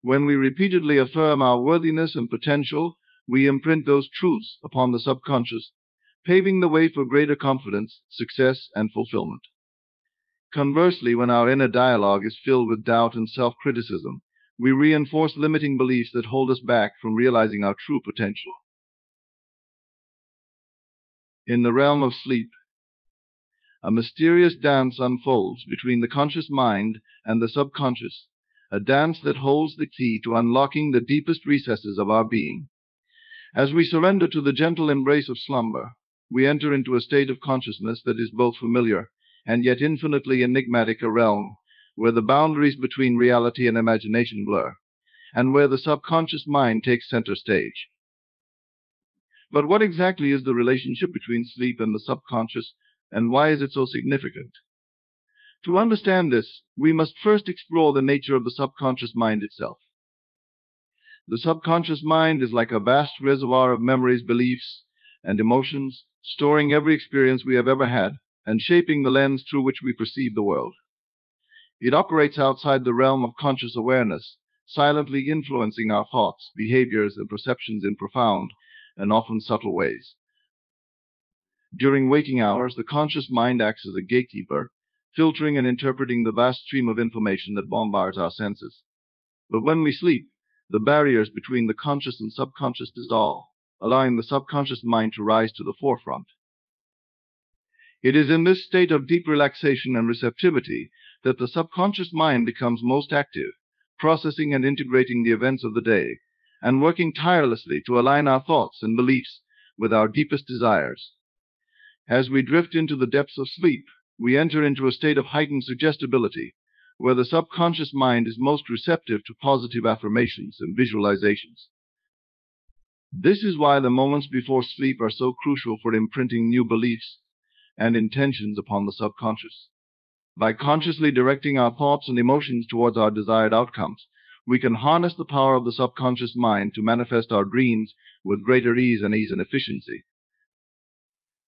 When we repeatedly affirm our worthiness and potential, we imprint those truths upon the subconscious, paving the way for greater confidence, success, and fulfillment. Conversely, when our inner dialogue is filled with doubt and self-criticism, we reinforce limiting beliefs that hold us back from realizing our true potential. In the realm of sleep, a mysterious dance unfolds between the conscious mind and the subconscious, a dance that holds the key to unlocking the deepest recesses of our being. As we surrender to the gentle embrace of slumber, we enter into a state of consciousness that is both familiar and yet infinitely enigmatic, a realm where the boundaries between reality and imagination blur, and where the subconscious mind takes center stage. But what exactly is the relationship between sleep and the subconscious, and why is it so significant? To understand this, we must first explore the nature of the subconscious mind itself. The subconscious mind is like a vast reservoir of memories, beliefs, and emotions, storing every experience we have ever had and shaping the lens through which we perceive the world. It operates outside the realm of conscious awareness, silently influencing our thoughts, behaviors, and perceptions in profound and often subtle ways. During waking hours, the conscious mind acts as a gatekeeper, filtering and interpreting the vast stream of information that bombards our senses. But when we sleep, the barriers between the conscious and subconscious dissolve, allowing the subconscious mind to rise to the forefront. It is in this state of deep relaxation and receptivity that the subconscious mind becomes most active, processing and integrating the events of the day, and working tirelessly to align our thoughts and beliefs with our deepest desires. As we drift into the depths of sleep, we enter into a state of heightened suggestibility, where the subconscious mind is most receptive to positive affirmations and visualizations. This is why the moments before sleep are so crucial for imprinting new beliefs and intentions upon the subconscious. By consciously directing our thoughts and emotions towards our desired outcomes, we can harness the power of the subconscious mind to manifest our dreams with greater ease and efficiency.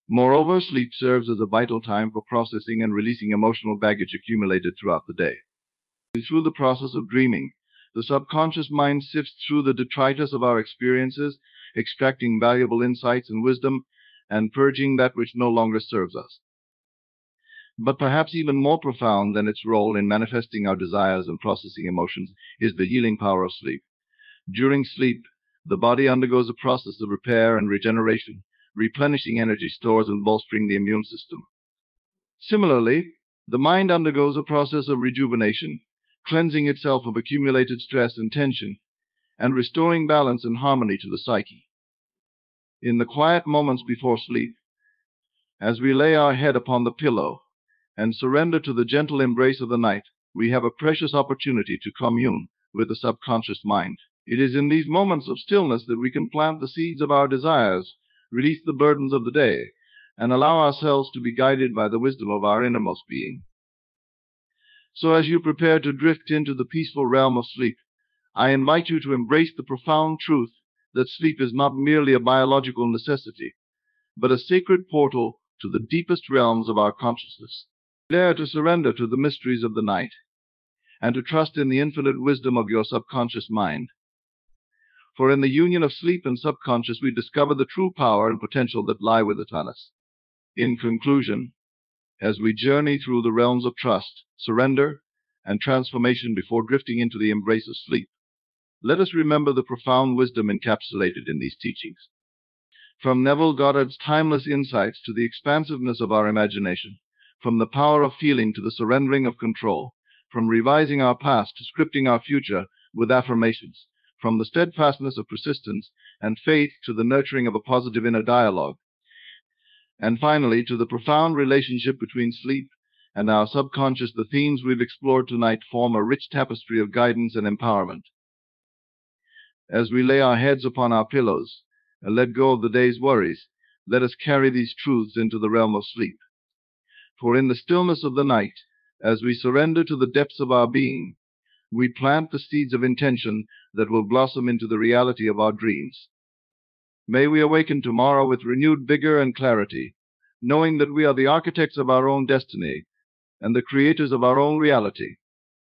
Moreover, sleep serves as a vital time for processing and releasing emotional baggage accumulated throughout the day. Through the process of dreaming, the subconscious mind sifts through the detritus of our experiences, extracting valuable insights and wisdom, and purging that which no longer serves us. But perhaps even more profound than its role in manifesting our desires and processing emotions is the healing power of sleep. During sleep, the body undergoes a process of repair and regeneration, replenishing energy stores and bolstering the immune system. Similarly, the mind undergoes a process of rejuvenation, cleansing itself of accumulated stress and tension, and restoring balance and harmony to the psyche. In the quiet moments before sleep, as we lay our head upon the pillow and surrender to the gentle embrace of the night, we have a precious opportunity to commune with the subconscious mind. It is in these moments of stillness that we can plant the seeds of our desires, release the burdens of the day, and allow ourselves to be guided by the wisdom of our innermost being. So as you prepare to drift into the peaceful realm of sleep, I invite you to embrace the profound truth that sleep is not merely a biological necessity, but a sacred portal to the deepest realms of our consciousness. Dare to surrender to the mysteries of the night, and to trust in the infinite wisdom of your subconscious mind. For in the union of sleep and subconscious, we discover the true power and potential that lie within us. In conclusion, as we journey through the realms of trust, surrender, and transformation before drifting into the embrace of sleep, let us remember the profound wisdom encapsulated in these teachings. From Neville Goddard's timeless insights to the expansiveness of our imagination, from the power of feeling to the surrendering of control, from revising our past to scripting our future with affirmations, from the steadfastness of persistence and faith to the nurturing of a positive inner dialogue, and finally to the profound relationship between sleep and our subconscious, the themes we've explored tonight form a rich tapestry of guidance and empowerment. As we lay our heads upon our pillows and let go of the day's worries, let us carry these truths into the realm of sleep. For in the stillness of the night, as we surrender to the depths of our being, we plant the seeds of intention that will blossom into the reality of our dreams. May we awaken tomorrow with renewed vigor and clarity, knowing that we are the architects of our own destiny and the creators of our own reality.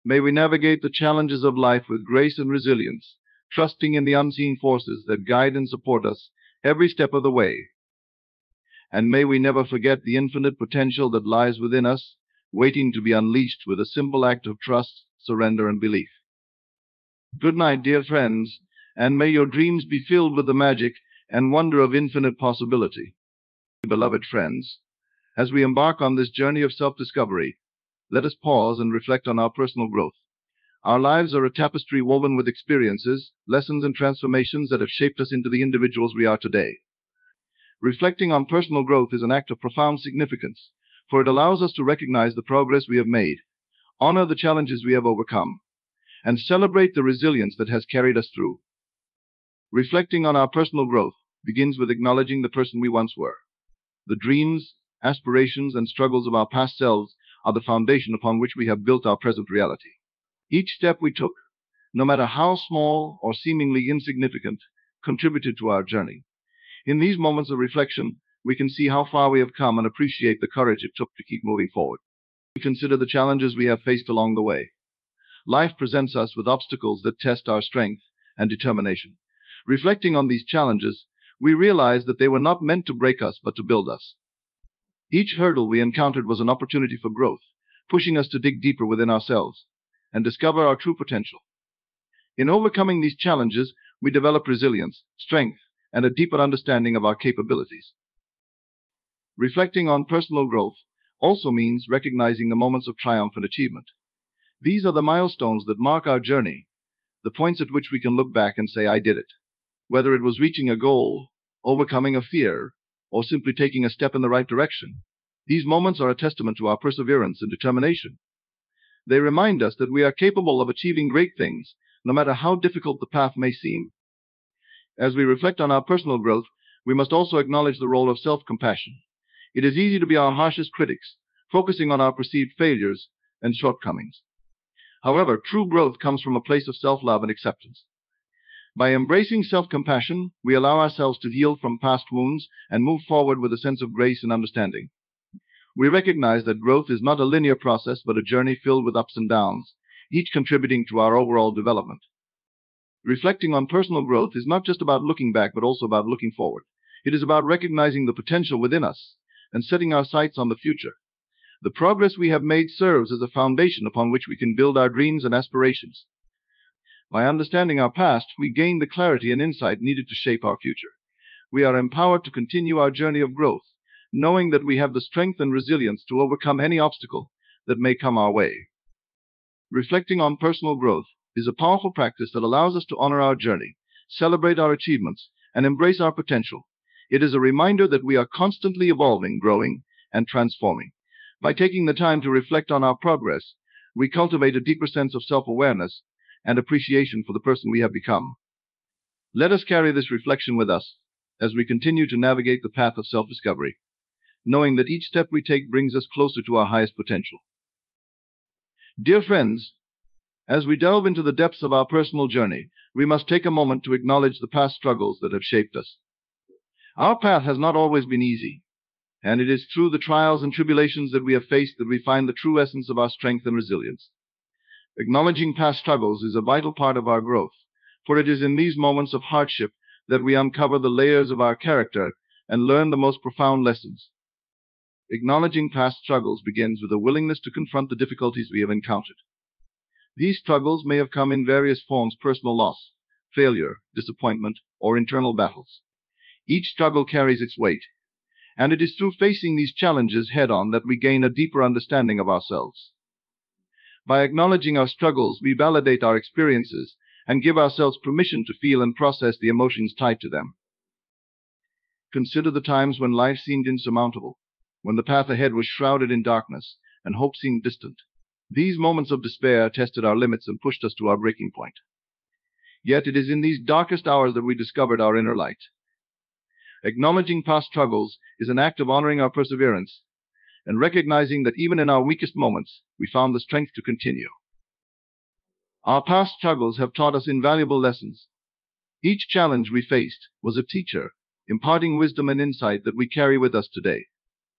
May we navigate the challenges of life with grace and resilience, trusting in the unseen forces that guide and support us every step of the way. And may we never forget the infinite potential that lies within us, waiting to be unleashed with a simple act of trust, surrender, and belief. Good night, dear friends, and may your dreams be filled with the magic and wonder of infinite possibility. Beloved friends, as we embark on this journey of self-discovery, let us pause and reflect on our personal growth. Our lives are a tapestry woven with experiences, lessons, and transformations that have shaped us into the individuals we are today. Reflecting on personal growth is an act of profound significance, for it allows us to recognize the progress we have made, honor the challenges we have overcome, and celebrate the resilience that has carried us through. Reflecting on our personal growth begins with acknowledging the person we once were. The dreams, aspirations, and struggles of our past selves are the foundation upon which we have built our present reality. Each step we took, no matter how small or seemingly insignificant, contributed to our journey. In these moments of reflection, we can see how far we have come and appreciate the courage it took to keep moving forward. We consider the challenges we have faced along the way. Life presents us with obstacles that test our strength and determination. Reflecting on these challenges, we realize that they were not meant to break us, but to build us. Each hurdle we encountered was an opportunity for growth, pushing us to dig deeper within ourselves and discover our true potential. In overcoming these challenges, we develop resilience, strength, and a deeper understanding of our capabilities. Reflecting on personal growth also means recognizing the moments of triumph and achievement. These are the milestones that mark our journey, the points at which we can look back and say, "I did it." Whether it was reaching a goal, overcoming a fear, or simply taking a step in the right direction, these moments are a testament to our perseverance and determination. They remind us that we are capable of achieving great things, no matter how difficult the path may seem. As we reflect on our personal growth, we must also acknowledge the role of self-compassion. It is easy to be our harshest critics, focusing on our perceived failures and shortcomings. However, true growth comes from a place of self-love and acceptance. By embracing self-compassion, we allow ourselves to heal from past wounds and move forward with a sense of grace and understanding. We recognize that growth is not a linear process, but a journey filled with ups and downs, each contributing to our overall development. Reflecting on personal growth is not just about looking back, but also about looking forward. It is about recognizing the potential within us and setting our sights on the future. The progress we have made serves as a foundation upon which we can build our dreams and aspirations. By understanding our past, we gain the clarity and insight needed to shape our future. We are empowered to continue our journey of growth, knowing that we have the strength and resilience to overcome any obstacle that may come our way. Reflecting on personal growth is a powerful practice that allows us to honor our journey, celebrate our achievements, and embrace our potential. It is a reminder that we are constantly evolving, growing, and transforming. By taking the time to reflect on our progress, we cultivate a deeper sense of self-awareness and appreciation for the person we have become. Let us carry this reflection with us as we continue to navigate the path of self-discovery, knowing that each step we take brings us closer to our highest potential. Dear friends, as we delve into the depths of our personal journey, we must take a moment to acknowledge the past struggles that have shaped us. Our path has not always been easy, and it is through the trials and tribulations that we have faced that we find the true essence of our strength and resilience. Acknowledging past struggles is a vital part of our growth, for it is in these moments of hardship that we uncover the layers of our character and learn the most profound lessons. Acknowledging past struggles begins with a willingness to confront the difficulties we have encountered. These struggles may have come in various forms: personal loss, failure, disappointment, or internal battles. Each struggle carries its weight, and it is through facing these challenges head-on that we gain a deeper understanding of ourselves. By acknowledging our struggles, we validate our experiences and give ourselves permission to feel and process the emotions tied to them. Consider the times when life seemed insurmountable, when the path ahead was shrouded in darkness and hope seemed distant. These moments of despair tested our limits and pushed us to our breaking point. Yet it is in these darkest hours that we discovered our inner light. Acknowledging past struggles is an act of honoring our perseverance and recognizing that even in our weakest moments, we found the strength to continue. Our past struggles have taught us invaluable lessons. Each challenge we faced was a teacher, imparting wisdom and insight that we carry with us today.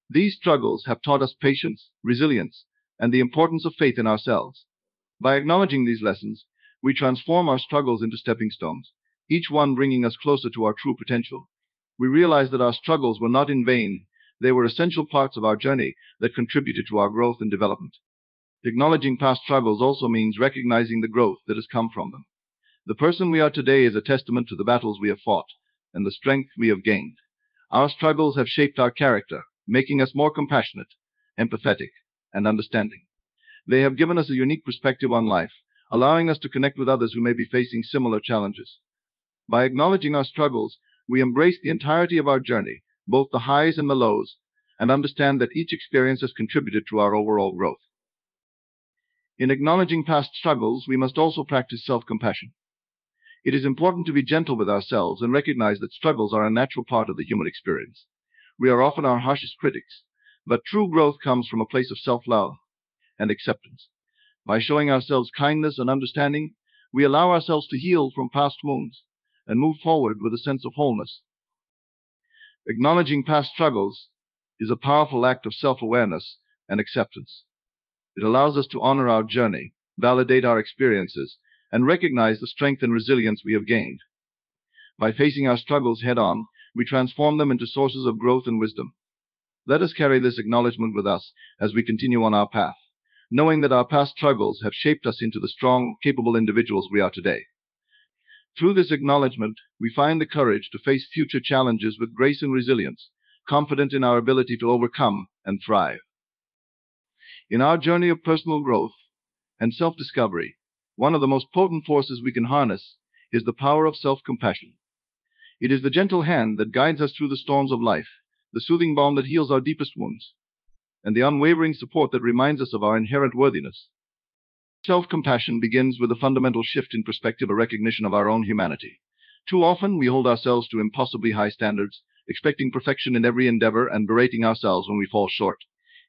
These struggles have taught us patience, resilience, and the importance of faith in ourselves. By acknowledging these lessons, We transform our struggles into stepping stones, each one bringing us closer to our true potential. We realize that our struggles were not in vain. They were essential parts of our journey that contributed to our growth and development. Acknowledging past struggles also means recognizing the growth that has come from them. The person we are today is a testament to the battles we have fought and the strength we have gained. Our struggles have shaped our character, making us more compassionate, empathetic, and understanding. They have given us a unique perspective on life, allowing us to connect with others who may be facing similar challenges. By acknowledging our struggles, we embrace the entirety of our journey, both the highs and the lows, and understand that each experience has contributed to our overall growth. In acknowledging past struggles, we must also practice self-compassion. It is important to be gentle with ourselves and recognize that struggles are a natural part of the human experience. We are often our harshest critics, but true growth comes from a place of self-love and acceptance. By showing ourselves kindness and understanding, we allow ourselves to heal from past wounds and move forward with a sense of wholeness. Acknowledging past struggles is a powerful act of self-awareness and acceptance. It allows us to honor our journey, validate our experiences, and recognize the strength and resilience we have gained. By facing our struggles head-on, we transform them into sources of growth and wisdom. Let us carry this acknowledgement with us as we continue on our path, knowing that our past struggles have shaped us into the strong, capable individuals we are today. Through this acknowledgement, we find the courage to face future challenges with grace and resilience, confident in our ability to overcome and thrive. In our journey of personal growth and self-discovery, one of the most potent forces we can harness is the power of self-compassion. It is the gentle hand that guides us through the storms of life, the soothing balm that heals our deepest wounds, and the unwavering support that reminds us of our inherent worthiness. Self-compassion begins with a fundamental shift in perspective, a recognition of our own humanity. Too often, we hold ourselves to impossibly high standards, expecting perfection in every endeavor and berating ourselves when we fall short.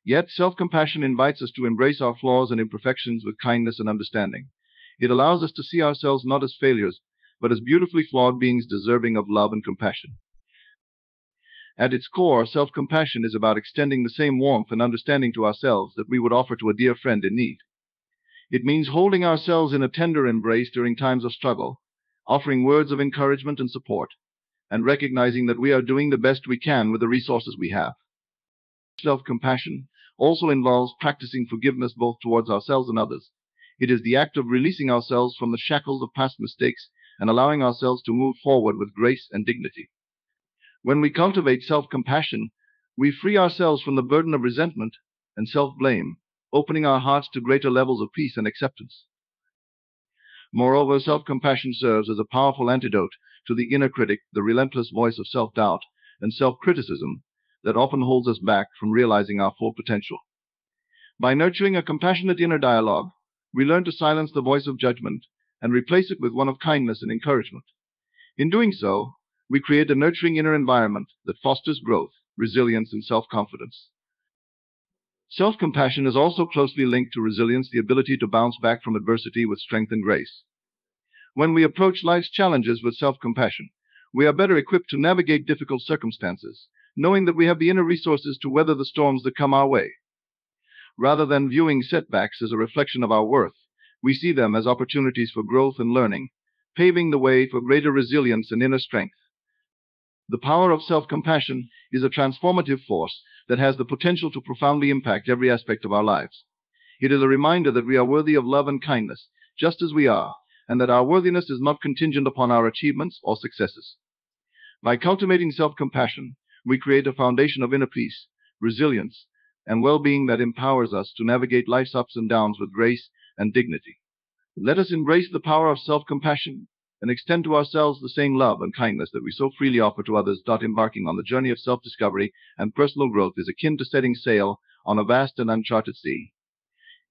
Yet, self-compassion invites us to embrace our flaws and imperfections with kindness and understanding. It allows us to see ourselves not as failures, but as beautifully flawed beings deserving of love and compassion. At its core, self-compassion is about extending the same warmth and understanding to ourselves that we would offer to a dear friend in need. It means holding ourselves in a tender embrace during times of struggle, offering words of encouragement and support, and recognizing that we are doing the best we can with the resources we have. Self-compassion also involves practicing forgiveness both towards ourselves and others. It is the act of releasing ourselves from the shackles of past mistakes and allowing ourselves to move forward with grace and dignity. When we cultivate self-compassion, we free ourselves from the burden of resentment and self-blame, opening our hearts to greater levels of peace and acceptance. Moreover, self-compassion serves as a powerful antidote to the inner critic, the relentless voice of self-doubt and self-criticism that often holds us back from realizing our full potential. By nurturing a compassionate inner dialogue, we learn to silence the voice of judgment and replace it with one of kindness and encouragement. In doing so, we create a nurturing inner environment that fosters growth, resilience, and self-confidence. Self-compassion is also closely linked to resilience, the ability to bounce back from adversity with strength and grace. When we approach life's challenges with self-compassion, we are better equipped to navigate difficult circumstances, knowing that we have the inner resources to weather the storms that come our way. Rather than viewing setbacks as a reflection of our worth, we see them as opportunities for growth and learning, paving the way for greater resilience and inner strength. The power of self-compassion is a transformative force that has the potential to profoundly impact every aspect of our lives. It is a reminder that we are worthy of love and kindness, just as we are, and that our worthiness is not contingent upon our achievements or successes. By cultivating self-compassion, we create a foundation of inner peace, resilience, and well-being that empowers us to navigate life's ups and downs with grace and dignity. Let us embrace the power of self-compassion and extend to ourselves the same love and kindness that we so freely offer to others. Embarking on the journey of self-discovery and personal growth is akin to setting sail on a vast and uncharted sea.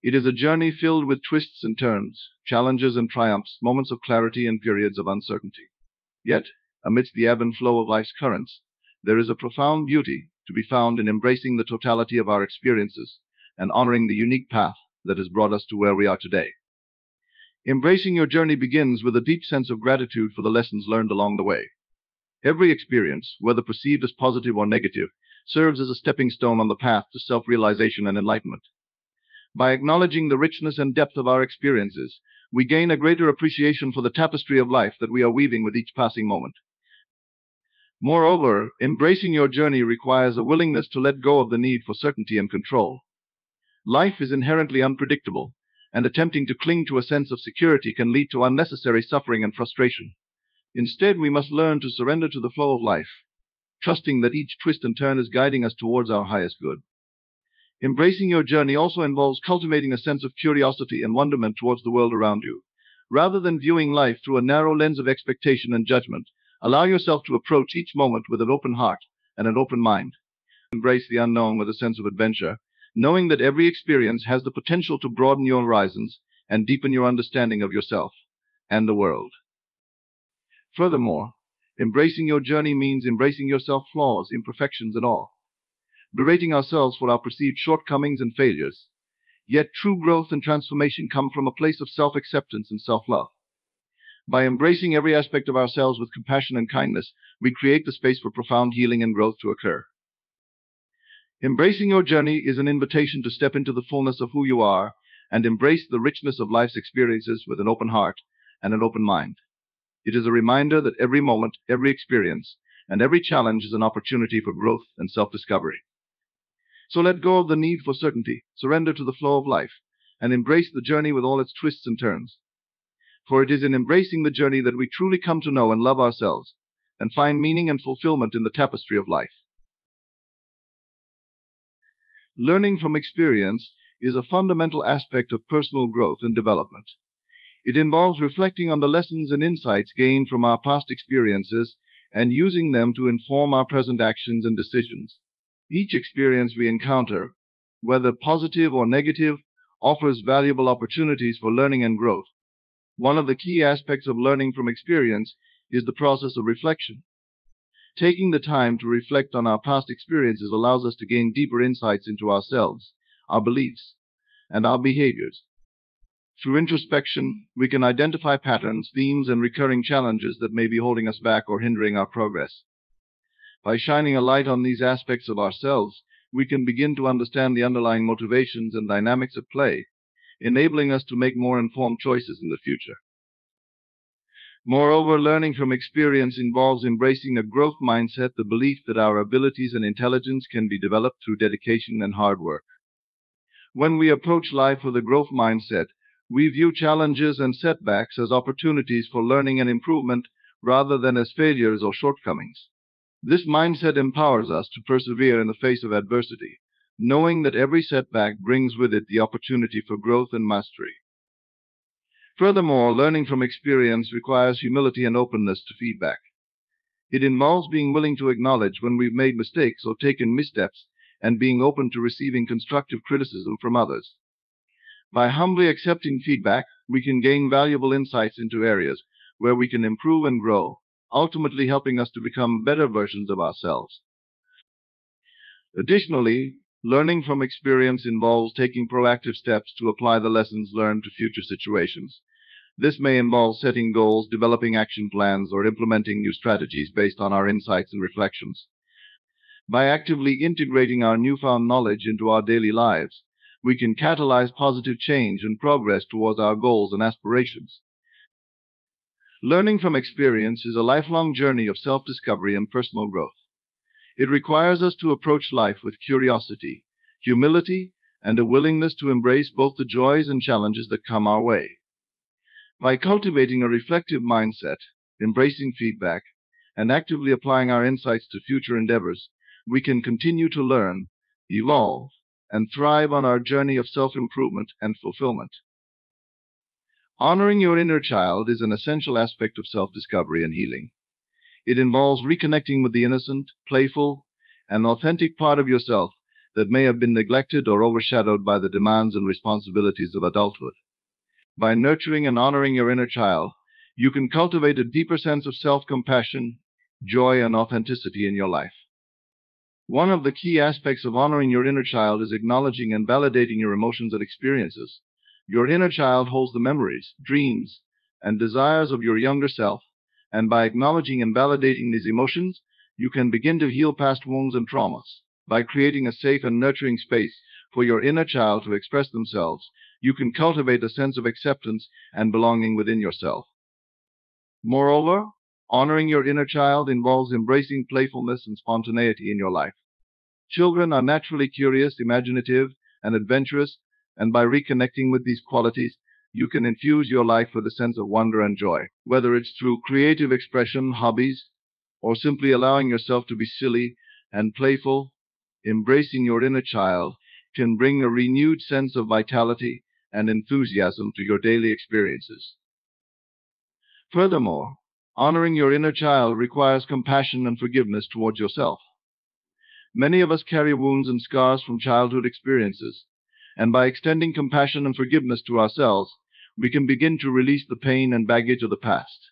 It is a journey filled with twists and turns, challenges and triumphs, moments of clarity and periods of uncertainty. Yet, amidst the ebb and flow of life's currents, there is a profound beauty to be found in embracing the totality of our experiences and honoring the unique path that has brought us to where we are today. Embracing your journey begins with a deep sense of gratitude for the lessons learned along the way. Every experience, whether perceived as positive or negative, serves as a stepping stone on the path to self-realization and enlightenment. By acknowledging the richness and depth of our experiences, we gain a greater appreciation for the tapestry of life that we are weaving with each passing moment. Moreover, embracing your journey requires a willingness to let go of the need for certainty and control. Life is inherently unpredictable, and attempting to cling to a sense of security can lead to unnecessary suffering and frustration. Instead, we must learn to surrender to the flow of life, trusting that each twist and turn is guiding us towards our highest good. Embracing your journey also involves cultivating a sense of curiosity and wonderment towards the world around you. Rather than viewing life through a narrow lens of expectation and judgment, allow yourself to approach each moment with an open heart and an open mind. Embrace the unknown with a sense of adventure, knowing that every experience has the potential to broaden your horizons and deepen your understanding of yourself and the world. Furthermore, embracing your journey means embracing yourself, flaws, imperfections, and all, berating ourselves for our perceived shortcomings and failures. Yet true growth and transformation come from a place of self-acceptance and self-love. By embracing every aspect of ourselves with compassion and kindness, we create the space for profound healing and growth to occur. Embracing your journey is an invitation to step into the fullness of who you are and embrace the richness of life's experiences with an open heart and an open mind. It is a reminder that every moment, every experience, and every challenge is an opportunity for growth and self-discovery. So let go of the need for certainty, surrender to the flow of life, and embrace the journey with all its twists and turns. For it is in embracing the journey that we truly come to know and love ourselves, and find meaning and fulfillment in the tapestry of life. Learning from experience is a fundamental aspect of personal growth and development. It involves reflecting on the lessons and insights gained from our past experiences and using them to inform our present actions and decisions. Each experience we encounter, whether positive or negative, offers valuable opportunities for learning and growth. One of the key aspects of learning from experience is the process of reflection. Taking the time to reflect on our past experiences allows us to gain deeper insights into ourselves, our beliefs, and our behaviors. Through introspection, we can identify patterns, themes, and recurring challenges that may be holding us back or hindering our progress. By shining a light on these aspects of ourselves, we can begin to understand the underlying motivations and dynamics at play, enabling us to make more informed choices in the future. Moreover, learning from experience involves embracing a growth mindset, the belief that our abilities and intelligence can be developed through dedication and hard work. When we approach life with a growth mindset, we view challenges and setbacks as opportunities for learning and improvement rather than as failures or shortcomings. This mindset empowers us to persevere in the face of adversity, knowing that every setback brings with it the opportunity for growth and mastery. Furthermore, learning from experience requires humility and openness to feedback. It involves being willing to acknowledge when we've made mistakes or taken missteps and being open to receiving constructive criticism from others. By humbly accepting feedback, we can gain valuable insights into areas where we can improve and grow, ultimately helping us to become better versions of ourselves. Additionally, learning from experience involves taking proactive steps to apply the lessons learned to future situations. This may involve setting goals, developing action plans, or implementing new strategies based on our insights and reflections. By actively integrating our newfound knowledge into our daily lives, we can catalyze positive change and progress towards our goals and aspirations. Learning from experience is a lifelong journey of self-discovery and personal growth. It requires us to approach life with curiosity, humility, and a willingness to embrace both the joys and challenges that come our way. By cultivating a reflective mindset, embracing feedback, and actively applying our insights to future endeavors, we can continue to learn, evolve, and thrive on our journey of self-improvement and fulfillment. Honoring your inner child is an essential aspect of self-discovery and healing. It involves reconnecting with the innocent, playful, and authentic part of yourself that may have been neglected or overshadowed by the demands and responsibilities of adulthood. By nurturing and honoring your inner child, you can cultivate a deeper sense of self-compassion, joy, and authenticity in your life. One of the key aspects of honoring your inner child is acknowledging and validating your emotions and experiences. Your inner child holds the memories, dreams, and desires of your younger self, and by acknowledging and validating these emotions, you can begin to heal past wounds and traumas. By creating a safe and nurturing space for your inner child to express themselves, you can cultivate a sense of acceptance and belonging within yourself. Moreover, honoring your inner child involves embracing playfulness and spontaneity in your life. Children are naturally curious, imaginative, and adventurous, and by reconnecting with these qualities, you can infuse your life with a sense of wonder and joy, whether it's through creative expression, hobbies, or simply allowing yourself to be silly and playful. Embracing your inner child can bring a renewed sense of vitality and enthusiasm to your daily experiences. Furthermore, honoring your inner child requires compassion and forgiveness towards yourself. Many of us carry wounds and scars from childhood experiences, and by extending compassion and forgiveness to ourselves, we can begin to release the pain and baggage of the past.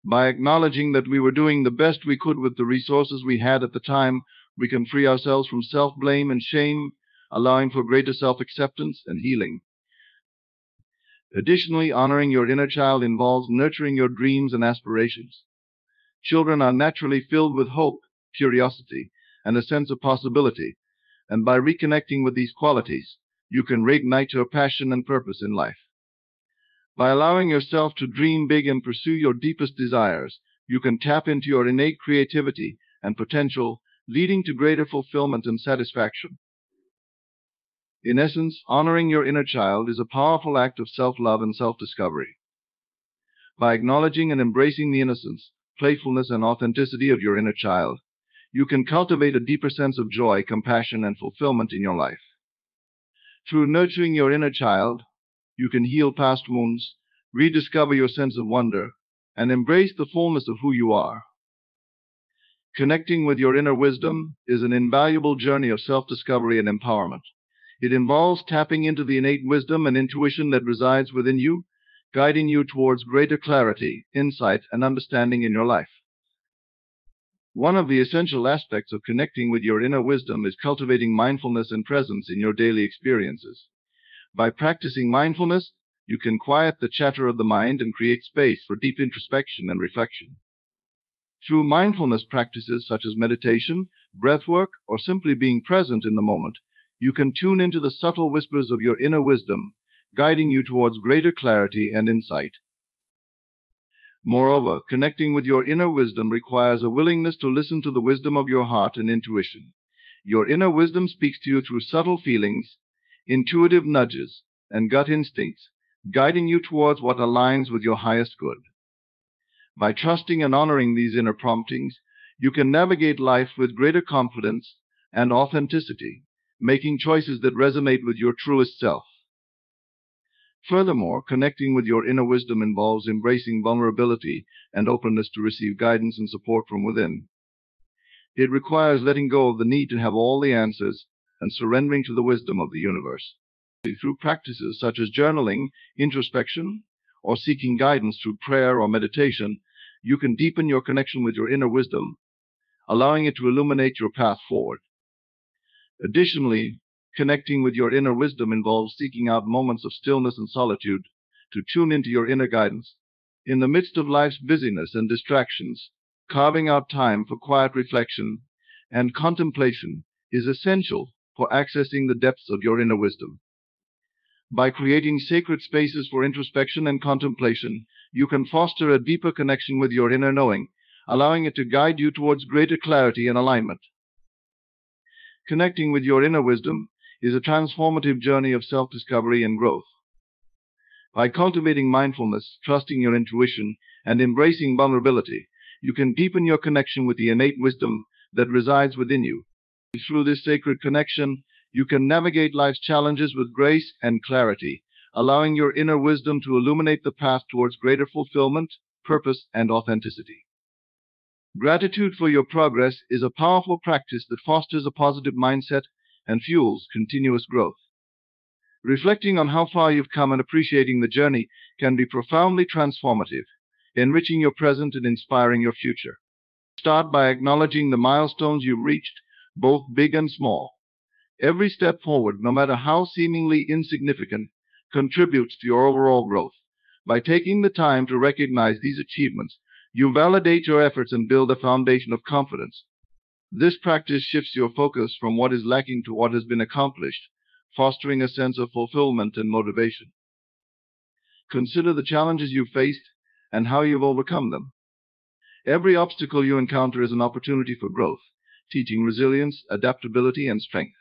By acknowledging that we were doing the best we could with the resources we had at the time, we can free ourselves from self-blame and shame, allowing for greater self-acceptance and healing. Additionally, honoring your inner child involves nurturing your dreams and aspirations. Children are naturally filled with hope, curiosity, and a sense of possibility, and by reconnecting with these qualities, you can reignite your passion and purpose in life. By allowing yourself to dream big and pursue your deepest desires, you can tap into your innate creativity and potential, leading to greater fulfillment and satisfaction. In essence, honoring your inner child is a powerful act of self-love and self-discovery. By acknowledging and embracing the innocence, playfulness, and authenticity of your inner child, you can cultivate a deeper sense of joy, compassion, and fulfillment in your life. Through nurturing your inner child, you can heal past wounds, rediscover your sense of wonder, and embrace the fullness of who you are. Connecting with your inner wisdom is an invaluable journey of self-discovery and empowerment. It involves tapping into the innate wisdom and intuition that resides within you, guiding you towards greater clarity, insight, and understanding in your life. One of the essential aspects of connecting with your inner wisdom is cultivating mindfulness and presence in your daily experiences. By practicing mindfulness, you can quiet the chatter of the mind and create space for deep introspection and reflection. Through mindfulness practices such as meditation, breathwork, or simply being present in the moment, you can tune into the subtle whispers of your inner wisdom, guiding you towards greater clarity and insight. Moreover, connecting with your inner wisdom requires a willingness to listen to the wisdom of your heart and intuition. Your inner wisdom speaks to you through subtle feelings, intuitive nudges, and gut instincts, guiding you towards what aligns with your highest good. By trusting and honoring these inner promptings, you can navigate life with greater confidence and authenticity, making choices that resonate with your truest self. Furthermore, connecting with your inner wisdom involves embracing vulnerability and openness to receive guidance and support from within. It requires letting go of the need to have all the answers and surrendering to the wisdom of the universe. Through practices such as journaling, introspection, or seeking guidance through prayer or meditation, you can deepen your connection with your inner wisdom, allowing it to illuminate your path forward. Additionally, connecting with your inner wisdom involves seeking out moments of stillness and solitude to tune into your inner guidance. In the midst of life's busyness and distractions, carving out time for quiet reflection and contemplation is essential for accessing the depths of your inner wisdom. By creating sacred spaces for introspection and contemplation, you can foster a deeper connection with your inner knowing, allowing it to guide you towards greater clarity and alignment. Connecting with your inner wisdom is a transformative journey of self-discovery and growth. By cultivating mindfulness, trusting your intuition, and embracing vulnerability, you can deepen your connection with the innate wisdom that resides within you. Through this sacred connection, you can navigate life's challenges with grace and clarity, allowing your inner wisdom to illuminate the path towards greater fulfillment, purpose, and authenticity. Gratitude for your progress is a powerful practice that fosters a positive mindset and fuels continuous growth. Reflecting on how far you've come and appreciating the journey can be profoundly transformative, enriching your present and inspiring your future. Start by acknowledging the milestones you've reached, both big and small. Every step forward, no matter how seemingly insignificant, contributes to your overall growth. By taking the time to recognize these achievements, you validate your efforts and build a foundation of confidence. This practice shifts your focus from what is lacking to what has been accomplished, fostering a sense of fulfillment and motivation. Consider the challenges you've faced and how you've overcome them. Every obstacle you encounter is an opportunity for growth, teaching resilience, adaptability, and strength.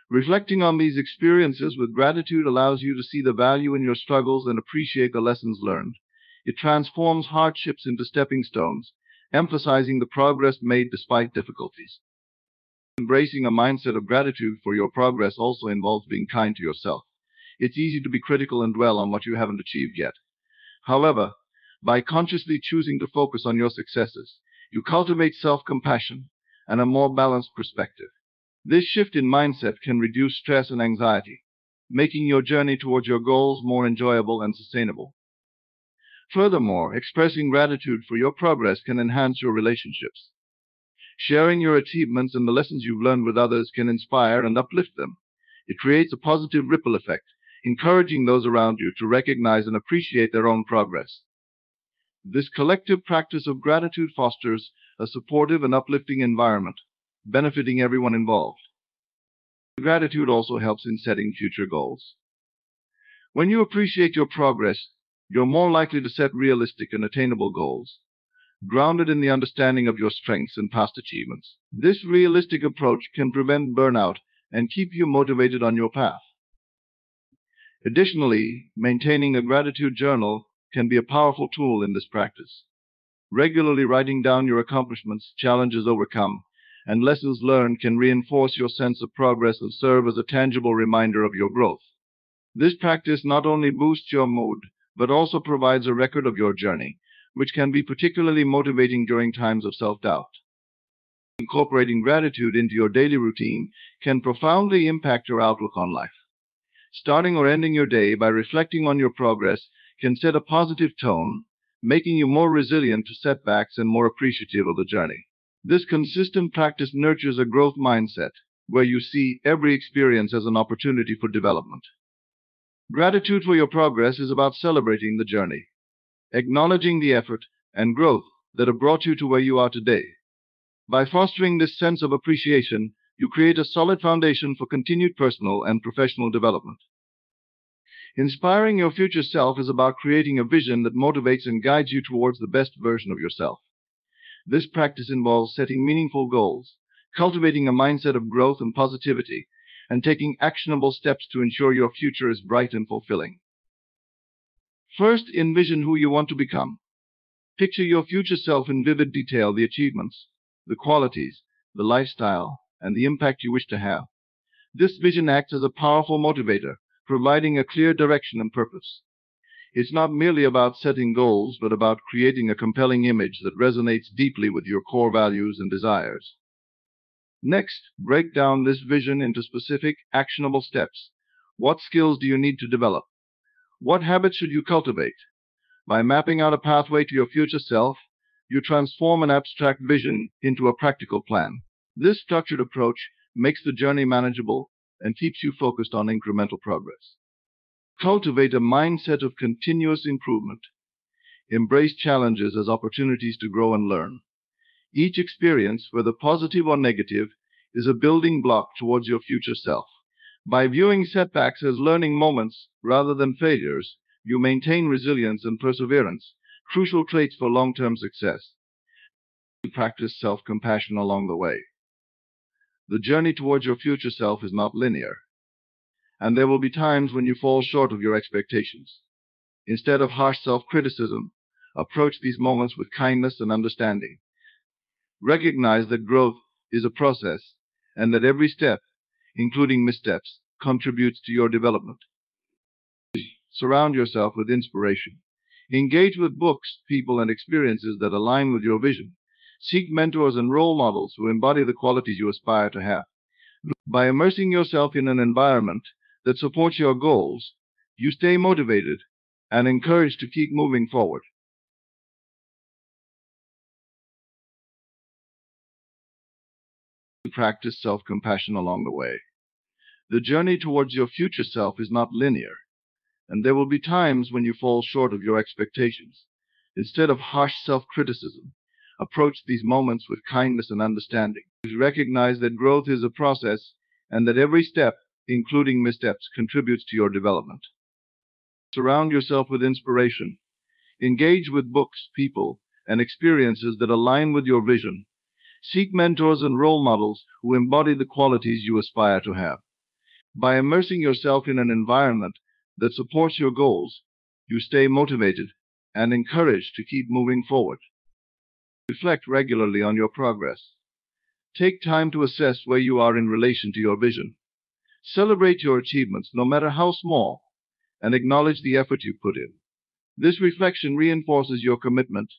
Reflecting on these experiences with gratitude allows you to see the value in your struggles and appreciate the lessons learned. It transforms hardships into stepping stones, emphasizing the progress made despite difficulties. Embracing a mindset of gratitude for your progress also involves being kind to yourself. It's easy to be critical and dwell on what you haven't achieved yet. However, by consciously choosing to focus on your successes, you cultivate self-compassion and a more balanced perspective. This shift in mindset can reduce stress and anxiety, making your journey towards your goals more enjoyable and sustainable. Furthermore, expressing gratitude for your progress can enhance your relationships. Sharing your achievements and the lessons you've learned with others can inspire and uplift them. It creates a positive ripple effect, encouraging those around you to recognize and appreciate their own progress. This collective practice of gratitude fosters a supportive and uplifting environment, benefiting everyone involved. Gratitude also helps in setting future goals. When you appreciate your progress, you're more likely to set realistic and attainable goals, grounded in the understanding of your strengths and past achievements. This realistic approach can prevent burnout and keep you motivated on your path. Additionally, maintaining a gratitude journal can be a powerful tool in this practice. Regularly writing down your accomplishments, challenges overcome, and lessons learned can reinforce your sense of progress and serve as a tangible reminder of your growth. This practice not only boosts your mood, but also provides a record of your journey, which can be particularly motivating during times of self-doubt. Incorporating gratitude into your daily routine can profoundly impact your outlook on life. Starting or ending your day by reflecting on your progress can set a positive tone, making you more resilient to setbacks and more appreciative of the journey. This consistent practice nurtures a growth mindset, where you see every experience as an opportunity for development. Gratitude for your progress is about celebrating the journey, acknowledging the effort and growth that have brought you to where you are today. By fostering this sense of appreciation, you create a solid foundation for continued personal and professional development. Inspiring your future self is about creating a vision that motivates and guides you towards the best version of yourself. This practice involves setting meaningful goals, cultivating a mindset of growth and positivity, and taking actionable steps to ensure your future is bright and fulfilling. First, envision who you want to become. Picture your future self in vivid detail, the achievements, the qualities, the lifestyle, and the impact you wish to have. This vision acts as a powerful motivator, providing a clear direction and purpose. It's not merely about setting goals, but about creating a compelling image that resonates deeply with your core values and desires. Next, break down this vision into specific, actionable steps. What skills do you need to develop? What habits should you cultivate? By mapping out a pathway to your future self, you transform an abstract vision into a practical plan. This structured approach makes the journey manageable and keeps you focused on incremental progress. Cultivate a mindset of continuous improvement. Embrace challenges as opportunities to grow and learn. Each experience, whether positive or negative, is a building block towards your future self. By viewing setbacks as learning moments rather than failures, you maintain resilience and perseverance, crucial traits for long-term success. You practice self-compassion along the way. The journey towards your future self is not linear, and there will be times when you fall short of your expectations. Instead of harsh self-criticism, approach these moments with kindness and understanding. Recognize that growth is a process, and that every step, including missteps, contributes to your development. Surround yourself with inspiration. Engage with books, people, and experiences that align with your vision. Seek mentors and role models who embody the qualities you aspire to have. By immersing yourself in an environment that supports your goals, you stay motivated and encouraged to keep moving forward. Practice self-compassion along the way. The journey towards your future self is not linear, and there will be times when you fall short of your expectations. Instead of harsh self-criticism, Approach these moments with kindness and understanding. Recognize that growth is a process and that every step, including missteps, contributes to your development. Surround yourself with inspiration. Engage with books, people, and experiences that align with your vision. Seek mentors and role models who embody the qualities you aspire to have. By immersing yourself in an environment that supports your goals, you stay motivated and encouraged to keep moving forward. Reflect regularly on your progress. Take time to assess where you are in relation to your vision. Celebrate your achievements, no matter how small, and acknowledge the effort you put in. This reflection reinforces your commitment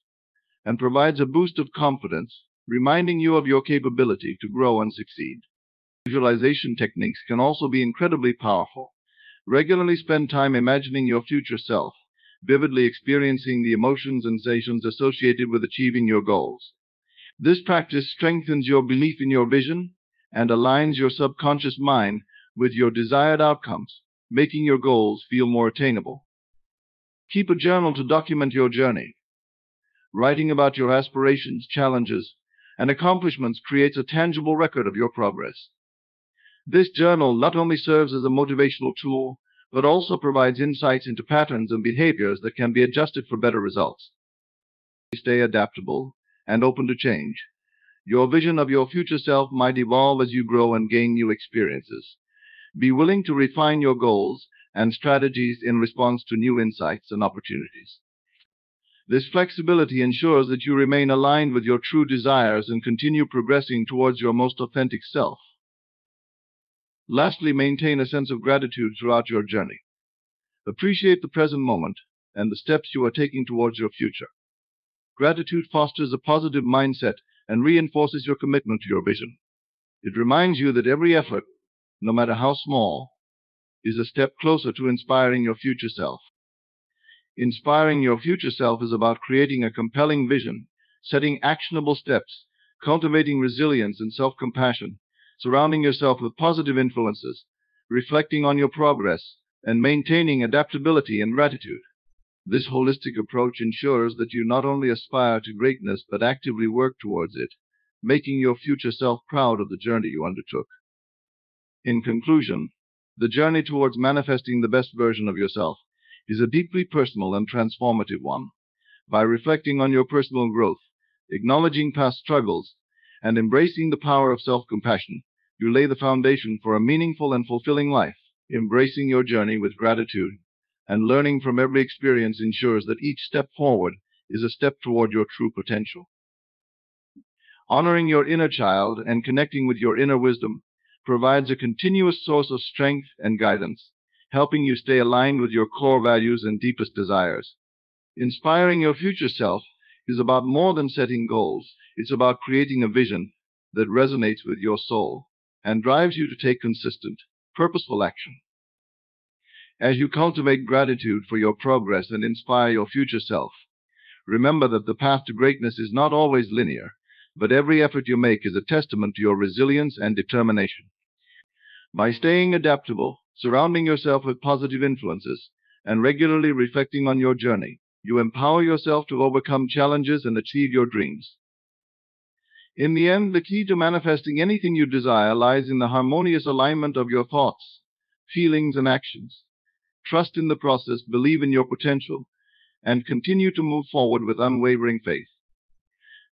and provides a boost of confidence, reminding you of your capability to grow and succeed. Visualization techniques can also be incredibly powerful. Regularly spend time imagining your future self, vividly experiencing the emotions and sensations associated with achieving your goals. This practice strengthens your belief in your vision and aligns your subconscious mind with your desired outcomes, making your goals feel more attainable. Keep a journal to document your journey. Writing about your aspirations, challenges, and accomplishments creates a tangible record of your progress. This journal not only serves as a motivational tool, but also provides insights into patterns and behaviors that can be adjusted for better results. Stay adaptable and open to change. Your vision of your future self might evolve as you grow and gain new experiences. Be willing to refine your goals and strategies in response to new insights and opportunities. This flexibility ensures that you remain aligned with your true desires and continue progressing towards your most authentic self. Lastly, maintain a sense of gratitude throughout your journey. Appreciate the present moment and the steps you are taking towards your future. Gratitude fosters a positive mindset and reinforces your commitment to your vision. It reminds you that every effort, no matter how small, is a step closer to inspiring your future self. Inspiring your future self is about creating a compelling vision, setting actionable steps, cultivating resilience and self-compassion, surrounding yourself with positive influences, reflecting on your progress, and maintaining adaptability and gratitude. This holistic approach ensures that you not only aspire to greatness but actively work towards it, making your future self proud of the journey you undertook. In conclusion, the journey towards manifesting the best version of yourself is a deeply personal and transformative one. By reflecting on your personal growth, acknowledging past struggles, and embracing the power of self-compassion, you lay the foundation for a meaningful and fulfilling life. Embracing your journey with gratitude and learning from every experience ensures that each step forward is a step toward your true potential. Honoring your inner child and connecting with your inner wisdom provides a continuous source of strength and guidance, helping you stay aligned with your core values and deepest desires. Inspiring your future self is about more than setting goals. It's about creating a vision that resonates with your soul and drives you to take consistent, purposeful action. As you cultivate gratitude for your progress and inspire your future self, remember that the path to greatness is not always linear, but every effort you make is a testament to your resilience and determination. By staying adaptable, surrounding yourself with positive influences, and regularly reflecting on your journey, you empower yourself to overcome challenges and achieve your dreams. In the end, the key to manifesting anything you desire lies in the harmonious alignment of your thoughts, feelings, and actions. Trust in the process, believe in your potential, and continue to move forward with unwavering faith.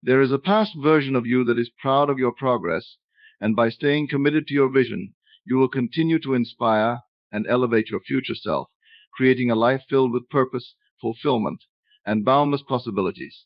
There is a past version of you that is proud of your progress, and by staying committed to your vision, you will continue to inspire and elevate your future self, creating a life filled with purpose, fulfillment, and boundless possibilities.